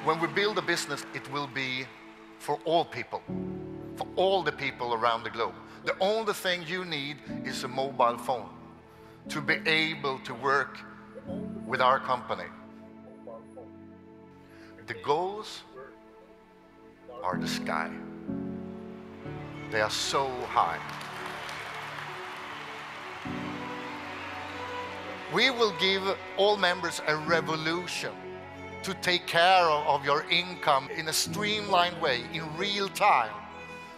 When we build a business, it will be for all people, for all the people around the globe. The only thing you need is a mobile phone to be able to work with our company. The goals are the sky. They are so high. We will give all members a revolution to take care of your income in a streamlined way, in real time.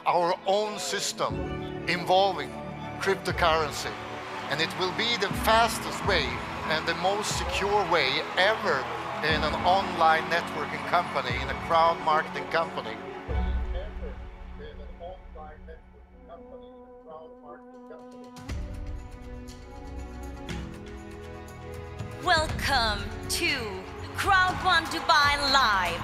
Our own system involving cryptocurrency. And it will be the fastest way and the most secure way ever in an online networking company, in a crowd marketing company. Welcome to Crowd One Dubai Live.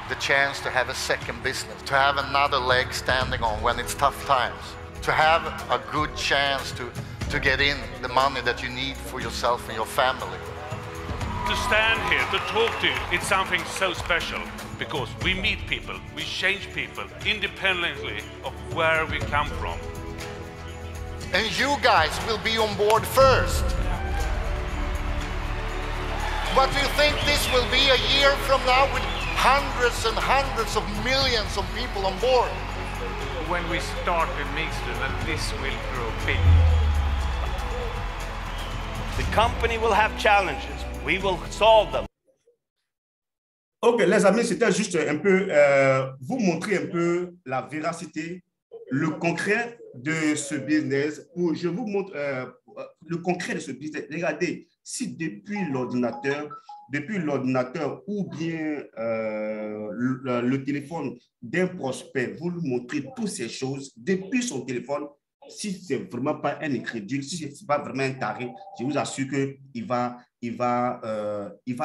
The chance to have a second business, to have another leg standing on when it's tough times, to have a good chance to get in the money that you need for yourself and your family. To stand here, to talk to you, it's something so special because we meet people, we change people independently of where we come from. And you guys will be on board first. But do you think this will be a year from now with hundreds and hundreds of millions of people on board? When we start in Mixler, that this will grow big. The company will have challenges. We will solve them. Ok, les amis, c'était juste un peu vous montrer un peu la véracité, le concret de ce business. Je vous montre le concret de ce business. Regardez, si depuis l'ordinateur ou bien le téléphone d'un prospect, vous lui montrez toutes ces choses depuis son téléphone, si ce n'est vraiment pas un incrédule, si ce n'est pas vraiment un taré, je vous assure qu'il va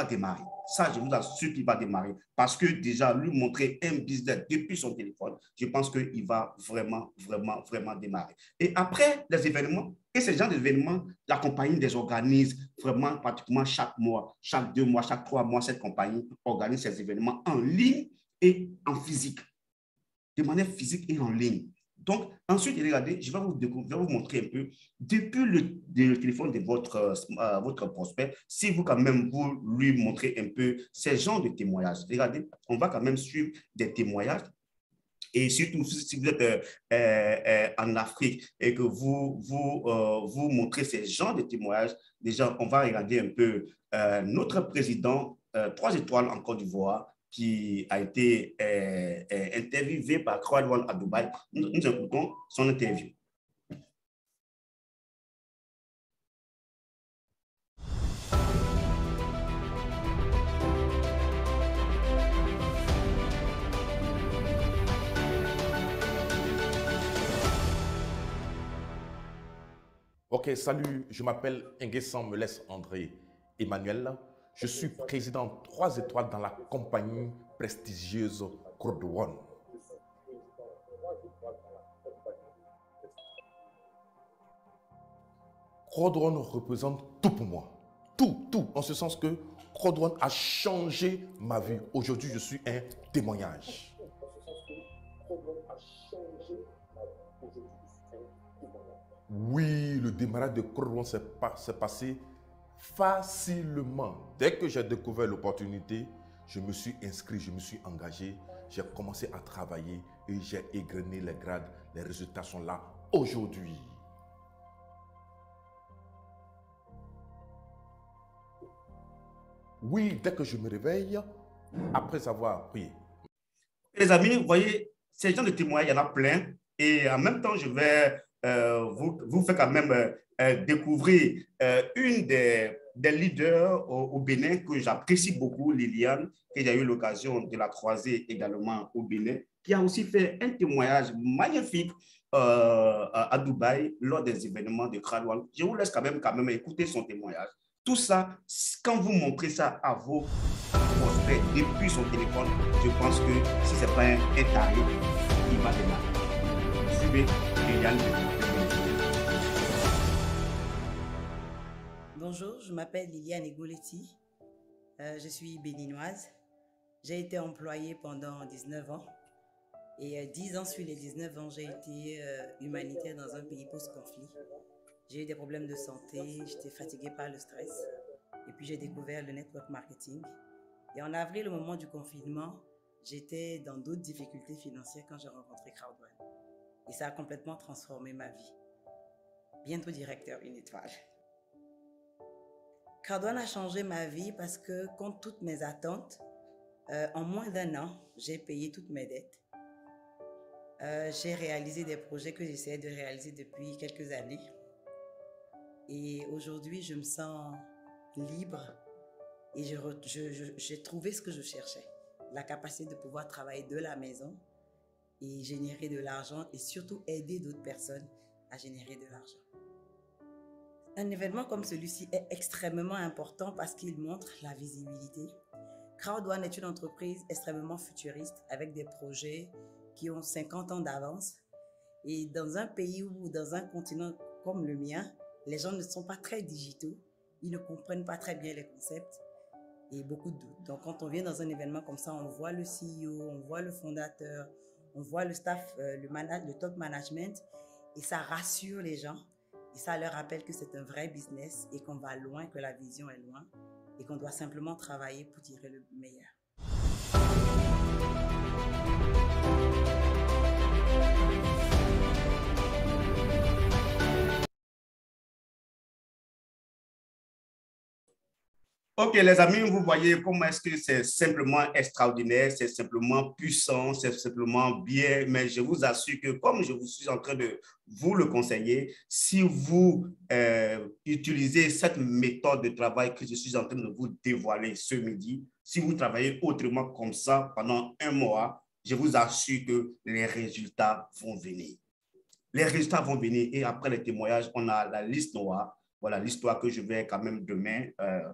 démarrer. Ça, je vous assure qu'il va démarrer. Parce que déjà, lui montrer un business depuis son téléphone, je pense qu'il va vraiment démarrer. Et après les événements, et ces gens d'événements, la compagnie les organise vraiment pratiquement chaque mois, chaque 2 mois, chaque 3 mois, cette compagnie organise ces événements en ligne et en physique, de manière physique et en ligne. Donc, ensuite, regardez, je vais vous montrer un peu, depuis le téléphone de votre prospect, si vous, quand même, vous lui montrez un peu ces genres de témoignages. Regardez, on va quand même suivre des témoignages. Et surtout, si vous êtes en Afrique et que vous montrez ces genres de témoignages, déjà, on va regarder un peu notre président, 3 étoiles en Côte d'Ivoire, qui a été interviewé par Crowd1 à Dubaï. Nous écoutons son interview. Ok, salut, je m'appelle Nguessan Meles André Emmanuel. Je suis président 3 étoiles dans la compagnie prestigieuse Crowd1. Crowd1 représente tout pour moi. Tout. En ce sens que Crowd1 a changé ma vie. Aujourd'hui, je suis un témoignage. Oui, le démarrage de Crowd1 s'est passé facilement. Dès que j'ai découvert l'opportunité, je me suis inscrit, je me suis engagé, j'ai commencé à travailler et j'ai égrené les grades. Les résultats sont là aujourd'hui. Oui, dès que je me réveille, après avoir prié. Les amis, vous voyez, ces gens de témoignages, il y en a plein. Et en même temps, je vais vous faire quand même découvrir une des leaders au Bénin que j'apprécie beaucoup, Liliane, que j'ai eu l'occasion de la croiser également au Bénin, qui a aussi fait un témoignage magnifique à Dubaï lors des événements de Crowd1. Je vous laisse quand même écouter son témoignage. Tout ça, quand vous montrez ça à vos prospects depuis son téléphone, je pense que si ce n'est pas un tarif, il va démarrer. Suivez Liliane. Bonjour, je m'appelle Liliane Egoleti. Je suis béninoise. J'ai été employée pendant 19 ans. Et 10 ans sur les 19 ans, j'ai été humanitaire dans un pays post-conflit. J'ai eu des problèmes de santé, j'étais fatiguée par le stress. Et puis j'ai découvert le network marketing. Et en avril, au moment du confinement, j'étais dans d'autres difficultés financières quand j'ai rencontré Crowd1. Et ça a complètement transformé ma vie. Bientôt directeur une étoile. Crowd1 a changé ma vie parce que, contre toutes mes attentes, en moins d'1 an, j'ai payé toutes mes dettes. J'ai réalisé des projets que j'essayais de réaliser depuis quelques années. Et aujourd'hui, je me sens libre et j'ai trouvé ce que je cherchais. La capacité de pouvoir travailler de la maison et générer de l'argent et surtout aider d'autres personnes à générer de l'argent. Un événement comme celui-ci est extrêmement important parce qu'il montre la visibilité. Crowd1 est une entreprise extrêmement futuriste avec des projets qui ont 50 ans d'avance. Et dans un pays ou dans un continent comme le mien, les gens ne sont pas très digitaux, ils ne comprennent pas très bien les concepts et beaucoup de doutes. Donc quand on vient dans un événement comme ça, on voit le CEO, on voit le fondateur, on voit le staff, le top management et ça rassure les gens. Et ça leur rappelle que c'est un vrai business et qu'on va loin, que la vision est loin et qu'on doit simplement travailler pour tirer le meilleur. Ok, les amis, vous voyez comment est-ce que c'est simplement extraordinaire, c'est simplement puissant, c'est simplement bien, mais je vous assure que comme je vous suis en train de vous le conseiller, si vous utilisez cette méthode de travail que je suis en train de vous dévoiler ce midi, si vous travaillez autrement comme ça pendant 1 mois, je vous assure que les résultats vont venir. les résultats vont venir et après les témoignages, on a la liste noire. Voilà l'histoire que je vais quand même demain.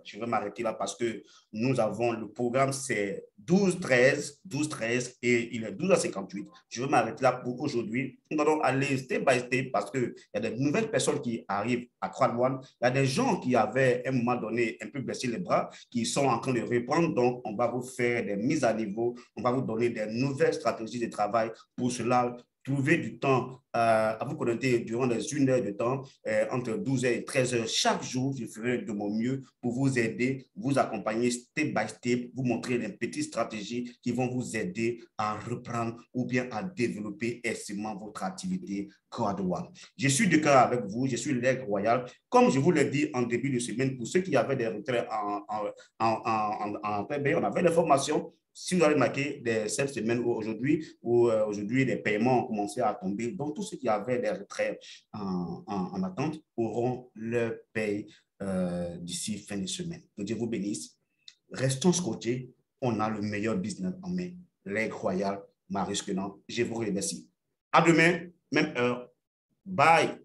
Je vais m'arrêter là parce que nous avons le programme, c'est 12-13 et il est 12h58. Je vais m'arrêter là pour aujourd'hui. Nous allons aller step by step parce qu'il y a de nouvelles personnes qui arrivent à Croix-de-Douane. Il y a des gens qui avaient à un moment donné un peu baissé les bras, qui sont en train de reprendre. Donc, on va vous faire des mises à niveau. On va vous donner des nouvelles stratégies de travail. Pour cela, trouver du temps à vous connecter durant les 1 heure de temps, entre 12h et 13h chaque jour. Je ferai de mon mieux pour vous aider, vous accompagner step by step, vous montrer des petites stratégies qui vont vous aider à reprendre ou bien à développer aisément votre activité Croix-de-Douane. Je suis de cœur avec vous, je suis l'Aigle Royal. Comme je vous l'ai dit en début de semaine, pour ceux qui avaient des retraits en PB, on avait des formations. Si vous avez marqué cette semaine ou aujourd'hui, les paiements ont commencé à tomber, donc tous ceux qui avaient des retraits en attente auront leur paye d'ici fin de semaine. Que Dieu vous bénisse. Restons scotchés. On a le meilleur business en main. L'Aigle Royal, Marius Kenan. Je vous remercie. À demain, même heure. Bye.